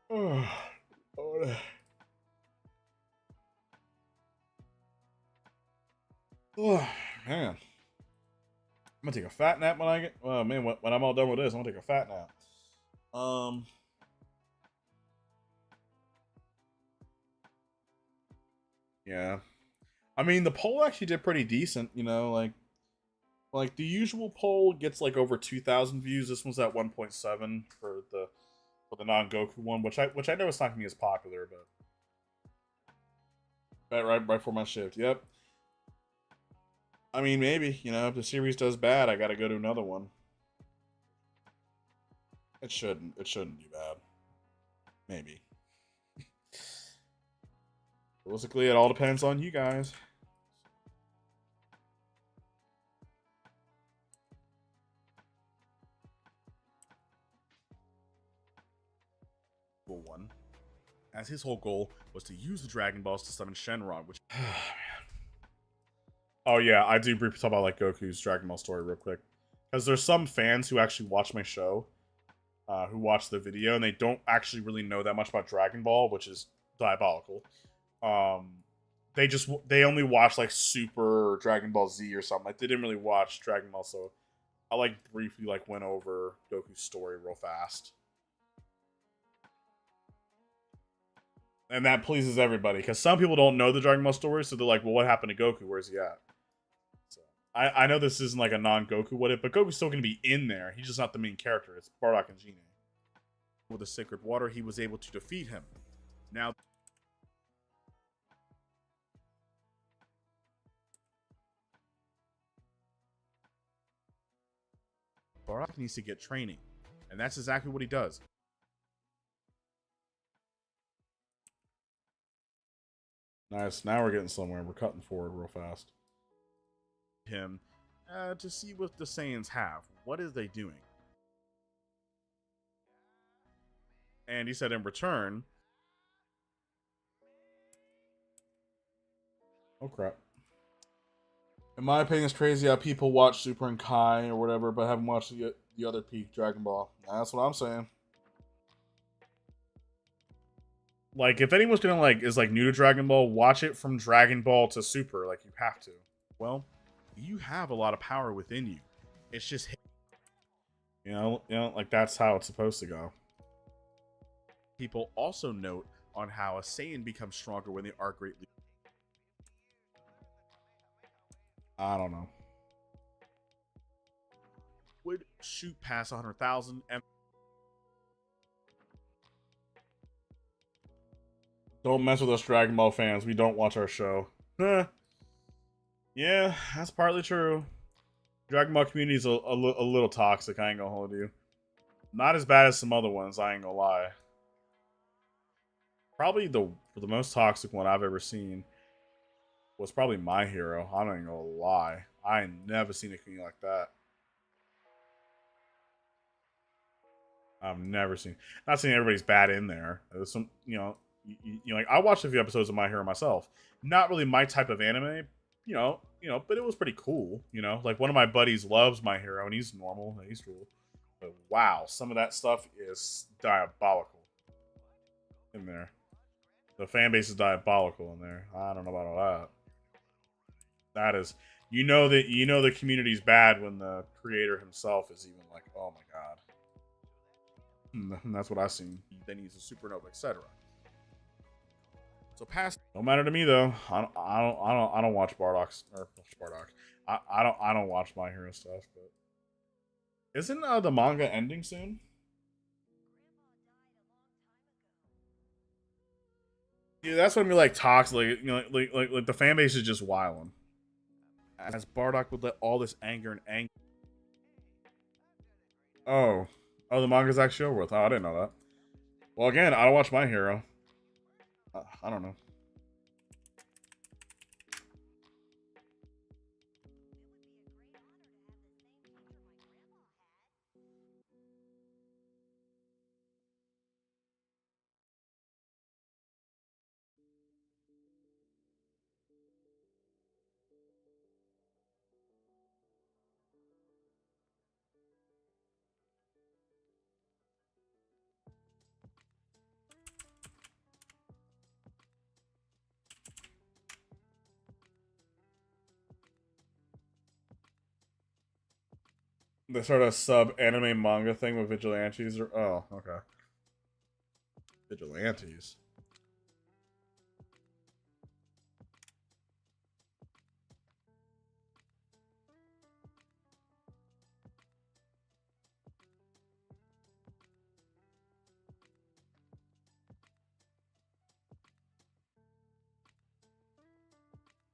Oh, oh man, I'm gonna take a fat nap when I get. Oh man, when I'm all done with this, I'm gonna take a fat nap. Yeah. I mean, the poll actually did pretty decent. You know, like the usual poll gets like over 2,000 views. This one's at 1.7 for the non Goku one, which I know it's not gonna be as popular, but right for my shift. Yep. I mean, maybe if the series does bad, I got to go to another one. It shouldn't. It shouldn't be bad. Maybe. Realistically, it all depends on you guys. One, as his whole goal was to use the Dragon Balls to summon Shenron, which. Oh yeah, I do briefly talk about like Goku's Dragon Ball story real quick, because there's some fans who actually watch my show, who watch the video, and they don't actually really know that much about Dragon Ball, which is diabolical. They only watch like Super or Dragon Ball Z or something. Like they didn't really watch Dragon Ball, so I like briefly like went over Goku's story real fast. And that pleases everybody because some people don't know the Dragon Ball story, so they're like, "Well, what happened to Goku? Where's he at?" So I know this isn't like a non-Goku what if, but Goku's still gonna be in there. He's just not the main character. It's Bardock and Genie. With the sacred water, he was able to defeat him. Now, Bardock needs to get training, and that's exactly what he does. Nice. Now we're getting somewhere. We're cutting forward real fast. Him to see what the Saiyans have. What is they doing? And he said in return. Oh crap. In my opinion, it's crazy how people watch Super and Kai or whatever, but haven't watched the other peak Dragon Ball. That's what I'm saying. Like, if anyone's gonna is new to Dragon Ball, watch it from Dragon Ball to Super. Like, you have to. Well, you have a lot of power within you. It's just, like that's how it's supposed to go. People also note on how a Saiyan becomes stronger when they are greatly. I don't know. Would shoot past 100,000 and don't mess with us Dragon Ball fans. We don't watch our show. Yeah, that's partly true. Dragon Ball community is a little toxic. I ain't gonna hold you. Not as bad as some other ones. I ain't gonna lie. Probably the most toxic one I've ever seen was probably My Hero. I don't even gonna lie. I ain't never seen a community like that. I've never seen. Not saying everybody's bad in there. There's some, like I watched a few episodes of My Hero myself. Not really my type of anime, but it was pretty cool. Like one of my buddies loves My Hero and he's normal. He's cool. But wow, some of that stuff is diabolical in there. The fan base is diabolical in there. I don't know about all that. That is, the community's bad when the creator himself is even like, oh my god. And that's what I've seen. Then he's a supernova, etc. So past don't matter to me though. I don't watch Bardock's or Bardock. I don't watch My Hero stuff. But isn't the manga ending soon? Yeah, that's what I mean. Like toxic. Like the fan base is just wilding. As Bardock would let all this anger and anger. Oh, the manga's actually over with. Oh, I didn't know that. Well, again, I don't watch My Hero. I don't know. The sort of sub anime manga thing with vigilantes. Or oh, okay, vigilantes.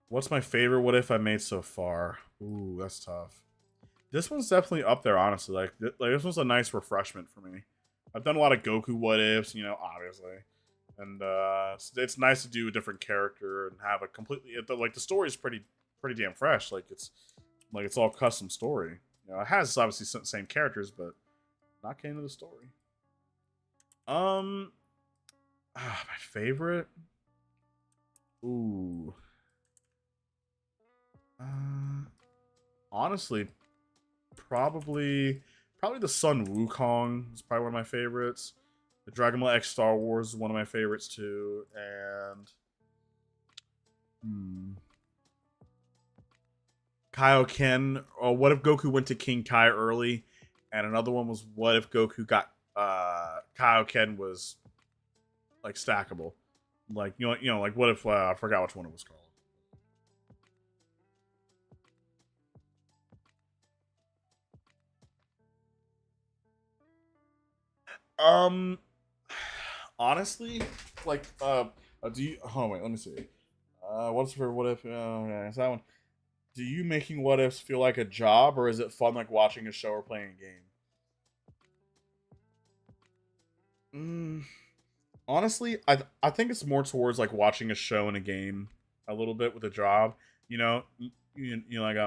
What's my favorite what if I made so far? Ooh, that's tough. This one's definitely up there, honestly. Like this one's a nice refreshment for me. I've done a lot of Goku what ifs, obviously, and it's nice to do a different character and have a completely like the story is pretty damn fresh. Like it's all custom story. It has obviously same characters, but not getting to the story. Um, my favorite. Ooh. Honestly, probably the Sun Wukong is probably one of my favorites. The Dragon Ball X Star Wars is one of my favorites too, and Kaioken. Or what if Goku went to King Kai early? And another one was what if Goku got Kaioken was like stackable, like like what if I forgot which one it was called. Um, honestly, like do you? Oh wait, let me see. What's for what if? Yeah, it's that one. Do you making what ifs feel like a job, or is it fun like watching a show or playing a game? Mm, honestly, I think it's more towards like watching a show and a game a little bit with a job. Like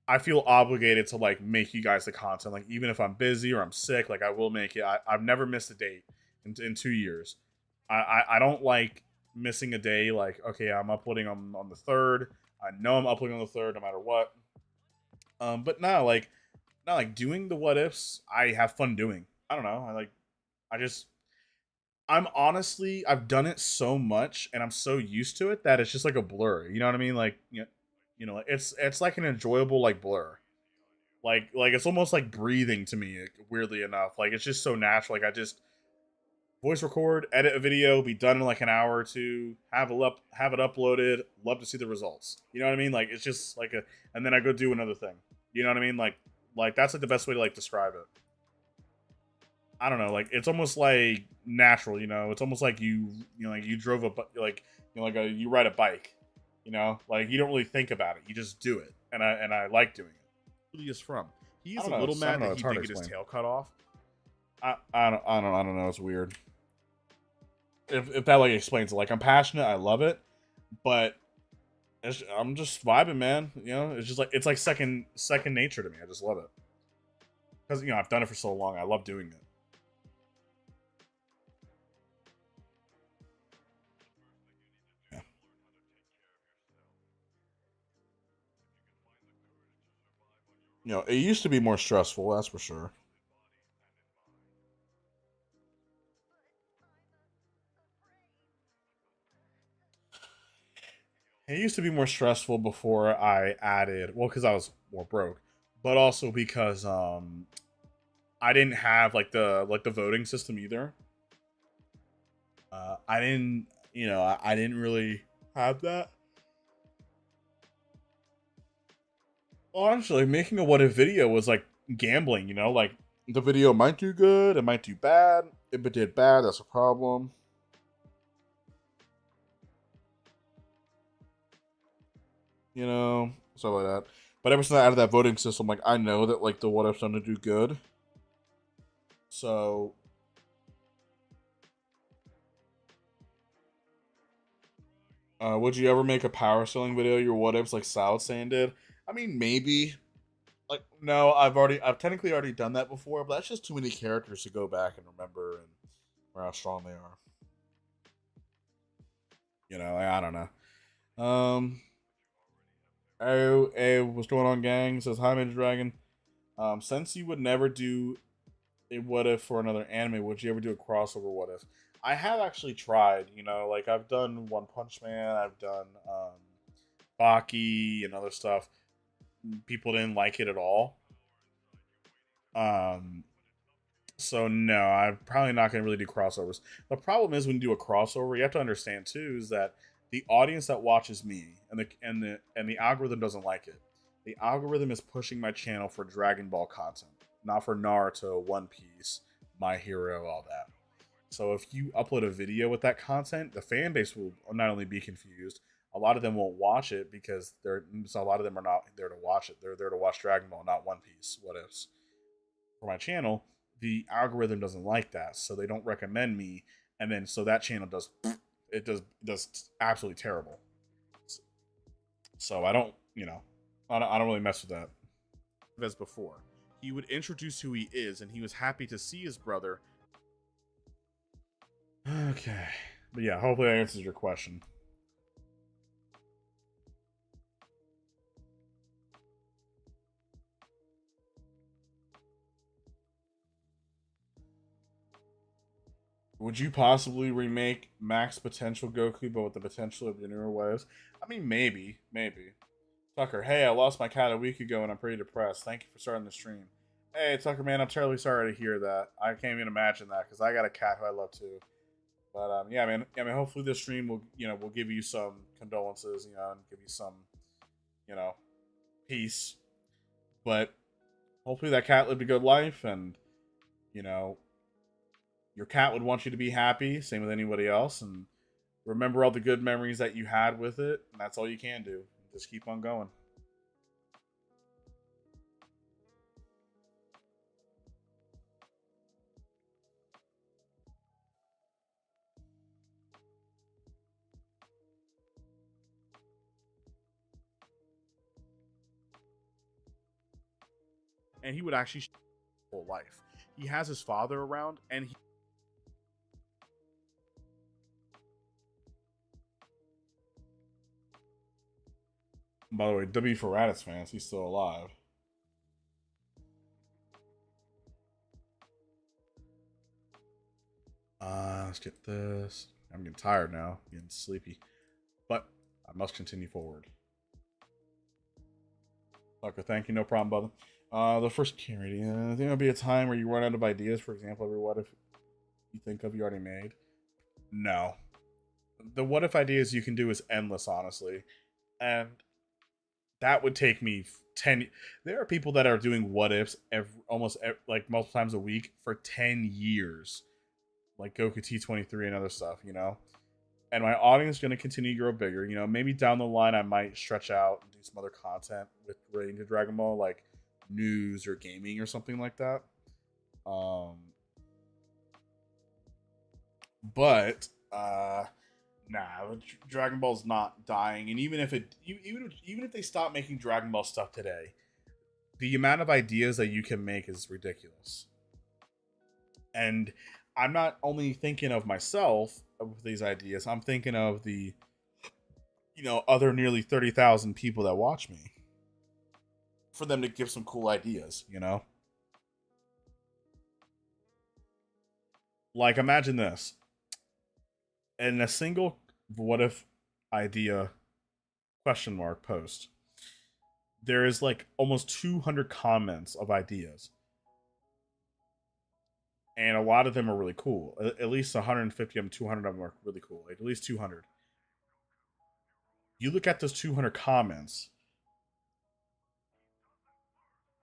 I feel obligated to like make you guys the content. Like even if I'm busy or I'm sick, like I will make it. I've never missed a date in 2 years. I don't like missing a day. Like okay, I'm uploading on the third. I know I'm uploading on the third no matter what. But no, like not like doing the what ifs. I have fun doing. I don't know. I just I'm honestly I've done it so much and I'm so used to it that it's just like a blur. You know what I mean? Like it's like an enjoyable like blur. Like it's almost like breathing to me. Weirdly enough, like it's just so natural. Like I just voice record, edit a video, be done in like an hour or two, have it uploaded. Love to see the results. You know what I mean? Like it's just like and then I go do another thing. You know what I mean? Like that's like the best way to like describe it. I don't know. Like it's almost like natural. It's almost like like you drove like you ride a bike. Like you don't really think about it. You just do it, and I like doing it. Who he is from? He is a little mad that he did get his tail cut off. I don't know. It's weird. If that like explains it, like I'm passionate, I love it, but I'm just vibing, man. It's just like it's like second nature to me. I just love it because I've done it for so long. I love doing it. Yeah. It used to be more stressful, that's for sure. It used to be more stressful before I added, well, because I was more broke, but also because I didn't have like the voting system either. I didn't, I didn't really have that. Honestly, making a what if video was like gambling. Like the video might do good, it might do bad. If it did bad, that's a problem. Stuff like that. But ever since I added that voting system, like I know that like the what if's going to do good. So would you ever make a power selling video? Your what ifs like Salad Sand did? I mean, maybe. Like, no, I've technically already done that before, but that's just too many characters to go back and remember and how strong they are. I don't know. Hey, what's going on, gang? Says hi, MajorDragon. Since you would never do a what if for another anime, would you ever do a crossover what if? I have actually tried. Like I've done One Punch Man, I've done Baki and other stuff. People didn't like it at all. Um, so no, I'm probably not going to really do crossovers. The problem is when you do a crossover, you have to understand too is that the audience that watches me and the algorithm doesn't like it. The algorithm is pushing my channel for Dragon Ball content, not for Naruto, One Piece, My Hero, all that. So if you upload a video with that content, the fan base will not only be confused, a lot of them won't watch it because a lot of them are not there to watch it. They're there to watch Dragon Ball, not One Piece. What ifs? For my channel, the algorithm doesn't like that, so they don't recommend me, and then so that channel does absolutely terrible. So I don't, I don't really mess with that. As before, he would introduce who he is, and he was happy to see his brother. Okay, but yeah, hopefully that answers your question. Would you possibly remake Max Potential Goku, but with the potential of your newer waves? I mean, maybe. Tucker, hey, I lost my cat a week ago and I'm pretty depressed. Thank you for starting the stream. Hey, Tucker, man, I'm terribly sorry to hear that. I can't even imagine that because I got a cat who I love too. But yeah, man. I mean, hopefully this stream will give you some condolences, and give you some, you know, peace. But hopefully that cat lived a good life, and you know, your cat would want you to be happy. Same with anybody else, and remember all the good memories that you had with it. And that's all you can do. Just keep on going. And he would actually whole life. He has his father around, and he. By the way, W for Raditz fans, he's still alive. Let's get this. I'm getting tired now, getting sleepy, but I must continue forward. Tucker, thank you, no problem, brother. The first charity. I think there'll be a time where you run out of ideas. For example, every what if you think of you already made. No, the what if ideas you can do is endless, honestly, and that would take me 10. There are people that are doing what ifs like multiple times a week for 10 years, like Goku T23 and other stuff. And my audience is going to continue to grow bigger. Maybe down the line I might stretch out and do some other content with relating to Dragon Ball, like news or gaming or something like that. Um, but nah, Dragon Ball's not dying, and even if they stop making Dragon Ball stuff today, the amount of ideas that you can make is ridiculous. And I'm not only thinking of myself with these ideas, I'm thinking of the other nearly 30,000 people that watch me, for them to give some cool ideas. Like, imagine this. In a single what if idea question mark post, there is like almost 200 comments of ideas, and a lot of them are really cool. At least 150 of them, 200 of them are really cool. Like, at least 200. You look at those 200 comments,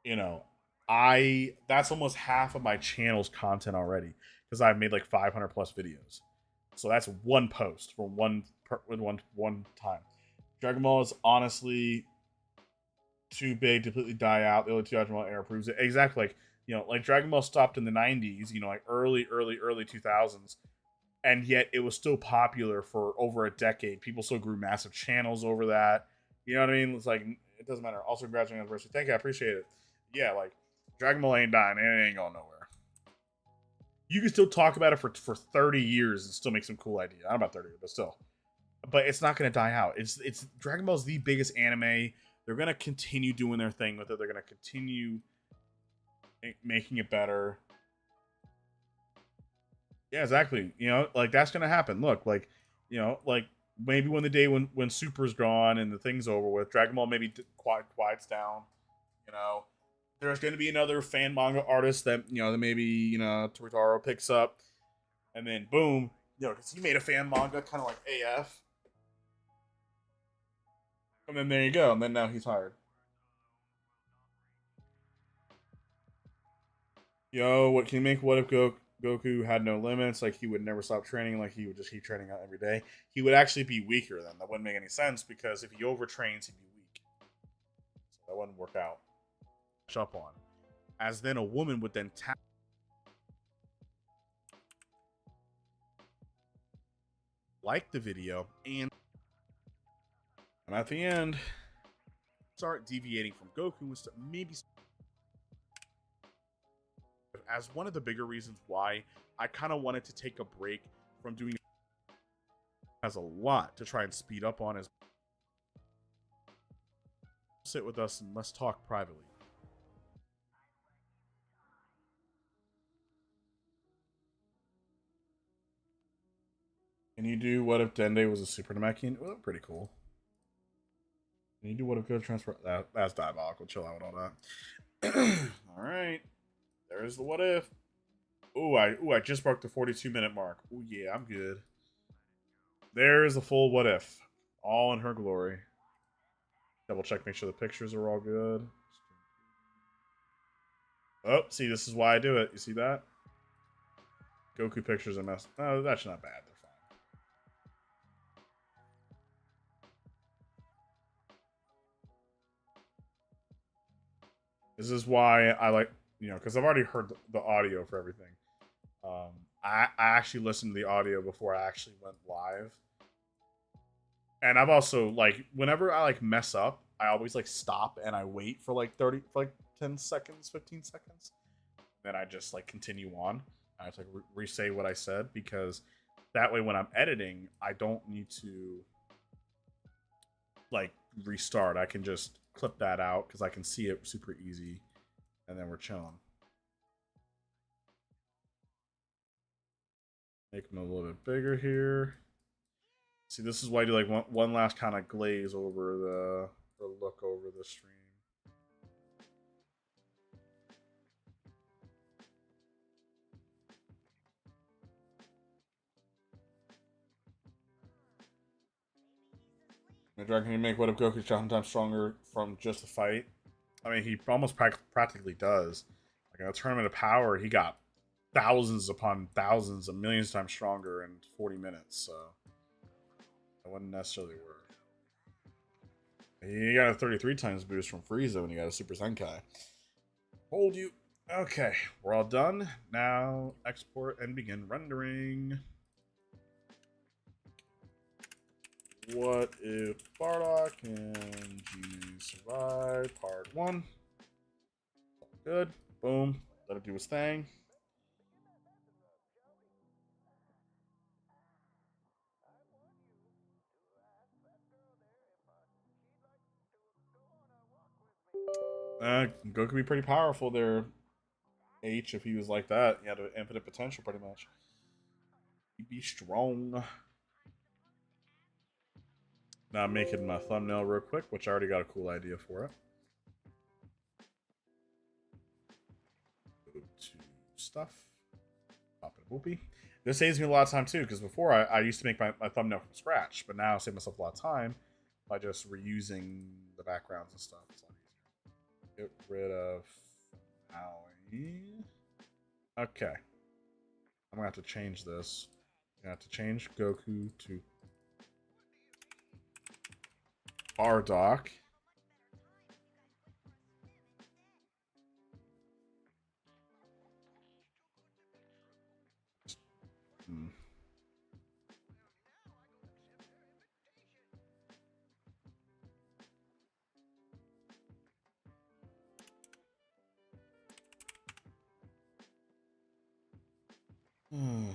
you know, I that's almost half of my channel's content already, because I've made like 500 plus videos. So that's one post for one time. Dragon Ball is honestly too big to completely die out. The only two Dragon Ball era proves it. Exactly, like Dragon Ball stopped in the 90s, like early 2000s, and yet it was still popular for over a decade. People still grew massive channels over that. You know what I mean? It's like, it doesn't matter. Also, congratulations on anniversary. Thank you, I appreciate it. Yeah, like Dragon Ball ain't dying. It ain't going nowhere. You can still talk about it for 30 years and still make some cool ideas. I'm about 30, but still. But it's not going to die out. It's Dragon Ball is the biggest anime. They're going to continue doing their thing with it. They're going to continue making it better. Yeah, exactly. Like, that's going to happen. Look, like maybe when the day when Super's gone and the thing's over with, Dragon Ball maybe quiets down. You know, there's going to be another fan manga artist that, that maybe, Torutaro picks up, and then boom, because he made a fan manga kind of like AF, and then there you go, and then now he's hired. What can you make? What if Goku had no limits? Like he would never stop training. Like he would just keep training out every day. He would actually be weaker then. That wouldn't make any sense because if he overtrains, he'd be weak. So that wouldn't work out. Up on, as then a woman would then tap. Like the video and at the end start deviating from Goku was to maybe as one of the bigger reasons why I kind of wanted to take a break from doing has a lot to try and speed up on as sit with us and let's talk privately. Can you do what if Dende was a super Namekian? Oh, pretty cool. Can you do what if good transfer? That's diabolical. Chill out with all that. All right. There's the what if. I just broke the 42-minute mark. Oh yeah, I'm good. There's the full what if. All in her glory. Double check, make sure the pictures are all good. Oh, see, this is why I do it. You see that? Goku pictures are messed. Oh, that's not bad. They're fine. This is why I like, because I've already heard the audio for everything. I actually listened to the audio before I actually went live. And I've also, like, whenever I, like, mess up, I always, like, stop and I wait for, like, 10 seconds, 15 seconds. Then I just, like, continue on. I have to, like, re-say what I said because that way when I'm editing, I don't need to, like, restart. I can just clip that out because I can see it super easy. And then we're chilling. Make them a little bit bigger here. See, this is why I do like one last kind of glaze over the look over the stream. MajorDragon, can you make what if Goku's sometimes stronger from just a fight? I mean, he almost practically does. Like in a tournament of power, he got thousands upon thousands of millions of times stronger in 40 minutes. So that wouldn't necessarily work. He got a 33 times boost from Frieza when he got a Super Senkai. Hold you. Okay, we're all done. Now export and begin rendering. What if Bardock and Genie survive? Part 1. Good. Boom. Let it do his thing. Goku could be pretty powerful there. H, if he was like that, he had an infinite potential pretty much. He'd be strong. Now I'm making my thumbnail real quick, which I already got a cool idea for it. Go to stuff. Pop it a boopy. This saves me a lot of time too, because before I used to make my thumbnail from scratch, but now I save myself a lot of time by just reusing the backgrounds and stuff. It's a lot easier. Get rid of Howie. Okay. I'm gonna have to change this. I'm gonna have to change Goku to Bardock. Hmm.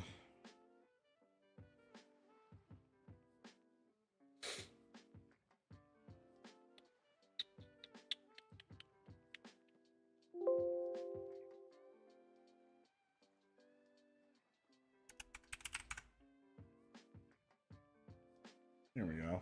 Here we go.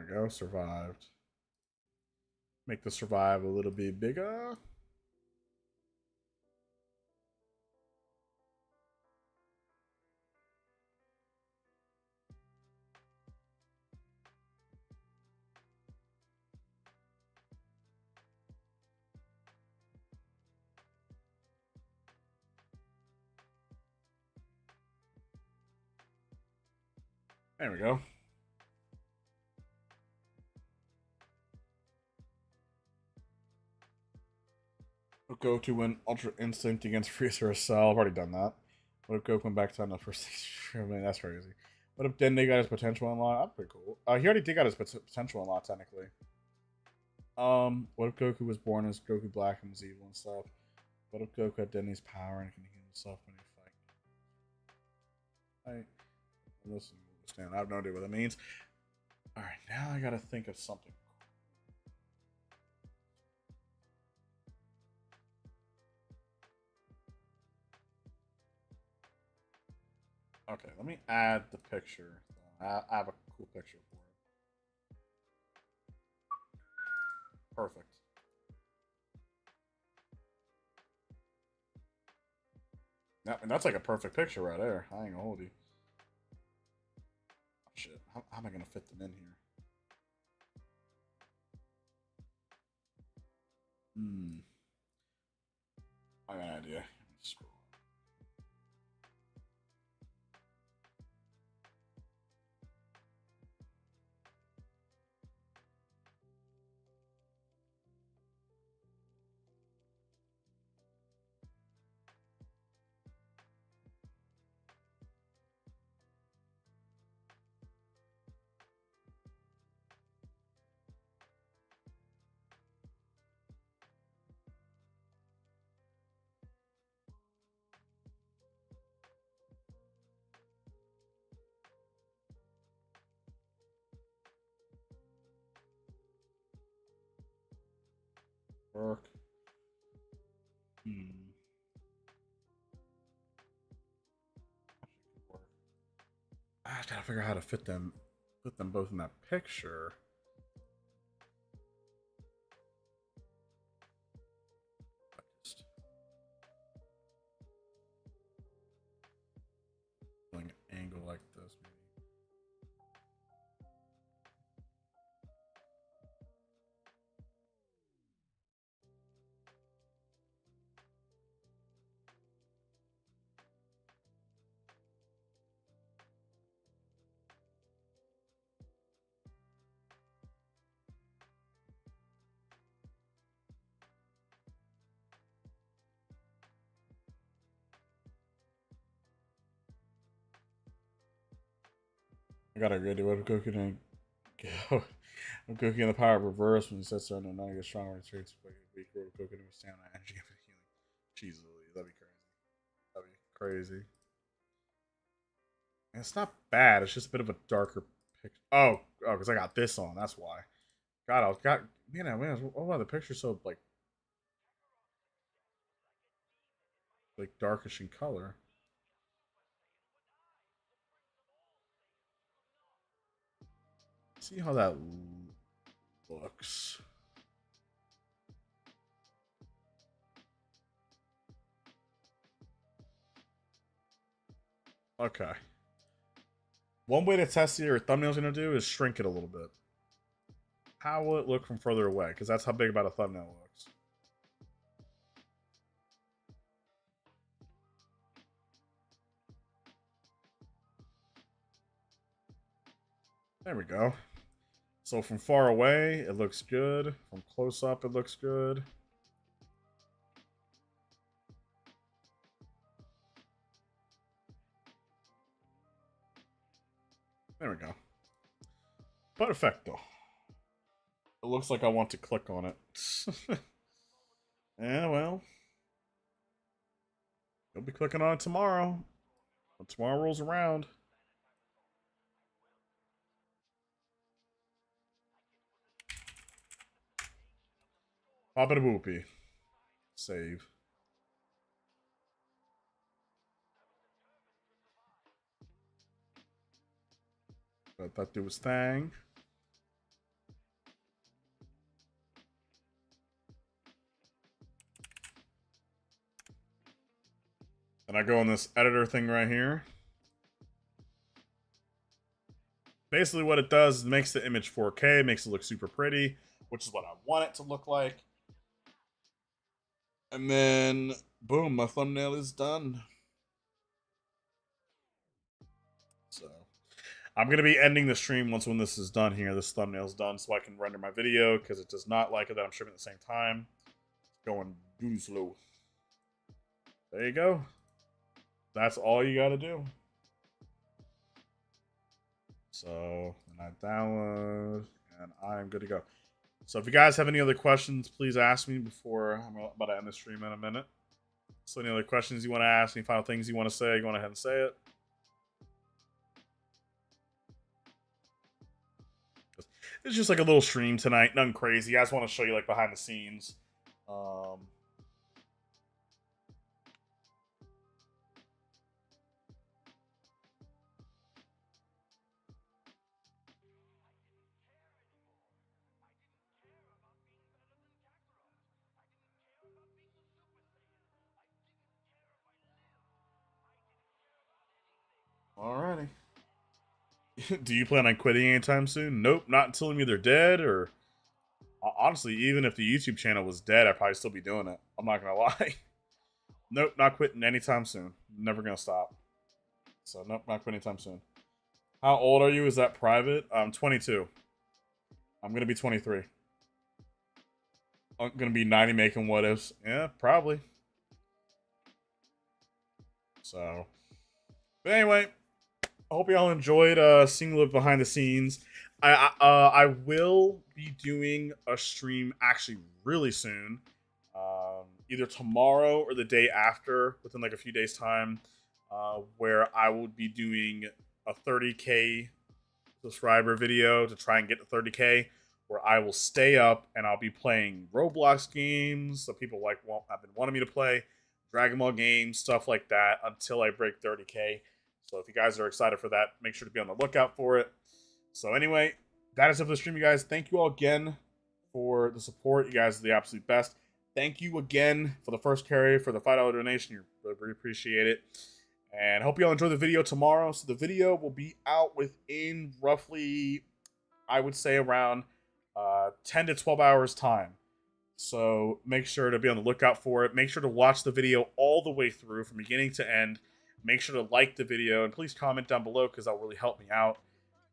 we go. Survived. Make the survive a little bit bigger. There we go. Goku went Ultra Instinct against Freezer Cell. I've already done that. What if Goku went back to time the first? I mean, that's crazy. What if Dende got his potential unlocked? That's pretty cool. He already did got his potential unlocked technically. What if Goku was born as Goku Black and was evil and stuff? What if Goku had Dende's power and can heal himself when he fight? Listen, I have no idea what that means. All right, now I gotta think of something. Okay, let me add the picture. I have a cool picture for it. Perfect. Yeah, and that's like a perfect picture right there. I ain't gonna hold you. Oh, shit. How am I gonna fit them in here? I got an idea. Scroll. Work. I just gotta figure out how to fit them, put them both in that picture. Just like an angle like this, maybe. I got a good idea. What if Goku didn't go? If Goku in the power of reverse when he sets on and none gets stronger, it traits like a weak Goku didn't withstand that energy of healing. Jesus, that'd be crazy. That'd be crazy. And it's not bad. It's just a bit of a darker picture. Because I got this on. That's why. God, I was got man. Oh wow, the picture's so like darkish in color. See how that looks. Okay. One way to test your thumbnail's gonna do is shrink it a little bit. How will it look from further away? Because that's how big about a thumbnail looks. There we go. So from far away, it looks good. From close up, it looks good. There we go. Perfecto. It looks like I want to click on it. Yeah, well. You'll be clicking on it tomorrow. When tomorrow rolls around. Pop it a boopy. Save. Let that do his thing. Then I go in this editor thing right here. Basically what it does is it makes the image 4K, makes it look super pretty, which is what I want it to look like. And then, boom, my thumbnail is done. So, I'm going to be ending the stream once when this is done here. This thumbnail's done so I can render my video because it does not like it that I'm streaming at the same time. It's going doo slow. There you go. That's all you got to do. So, and I download, and I'm good to go. So if you guys have any other questions, please ask me before I'm about to end the stream in a minute. So any other questions you want to ask, any final things you want to say, go on ahead and say it. It's just like a little stream tonight, nothing crazy. I just want to show you like behind the scenes. Alrighty. Do you plan on quitting anytime soon? Nope, not until I'm either dead or... Honestly, even if the YouTube channel was dead, I'd probably still be doing it. I'm not gonna lie. Nope, not quitting anytime soon. Never gonna stop. So, nope, not quitting anytime soon. How old are you? Is that private? I'm 22. I'm gonna be 23. I'm gonna be 90 making what ifs. Yeah, probably. So, but anyway, I hope y'all enjoyed seeing a little behind the scenes. I will be doing a stream actually really soon, either tomorrow or the day after, within like a few days time, where I will be doing a 30K subscriber video to try and get to 30K, where I will stay up and I'll be playing Roblox games that people have been wanting me to play, Dragon Ball games, stuff like that, until I break 30K. So if you guys are excited for that, make sure to be on the lookout for it. So anyway, that is it for the stream, you guys. Thank you all again for the support. You guys are the absolute best. Thank you again for the first carry, for the $5 donation. You really appreciate it. And hope you all enjoy the video tomorrow. So the video will be out within roughly, I would say, around 10 to 12 hours time. So make sure to be on the lookout for it. Make sure to watch the video all the way through from beginning to end. Make sure to like the video and please comment down below because that will really help me out.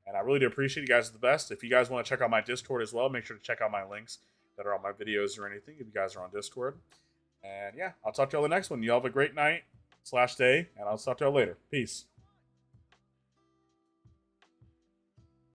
And I really do appreciate you guys are the best. If you guys want to check out my Discord as well, make sure to check out my links that are on my videos or anything if you guys are on Discord. And yeah, I'll talk to y'all the next one. Y'all have a great night /day, and I'll talk to y'all later. Peace.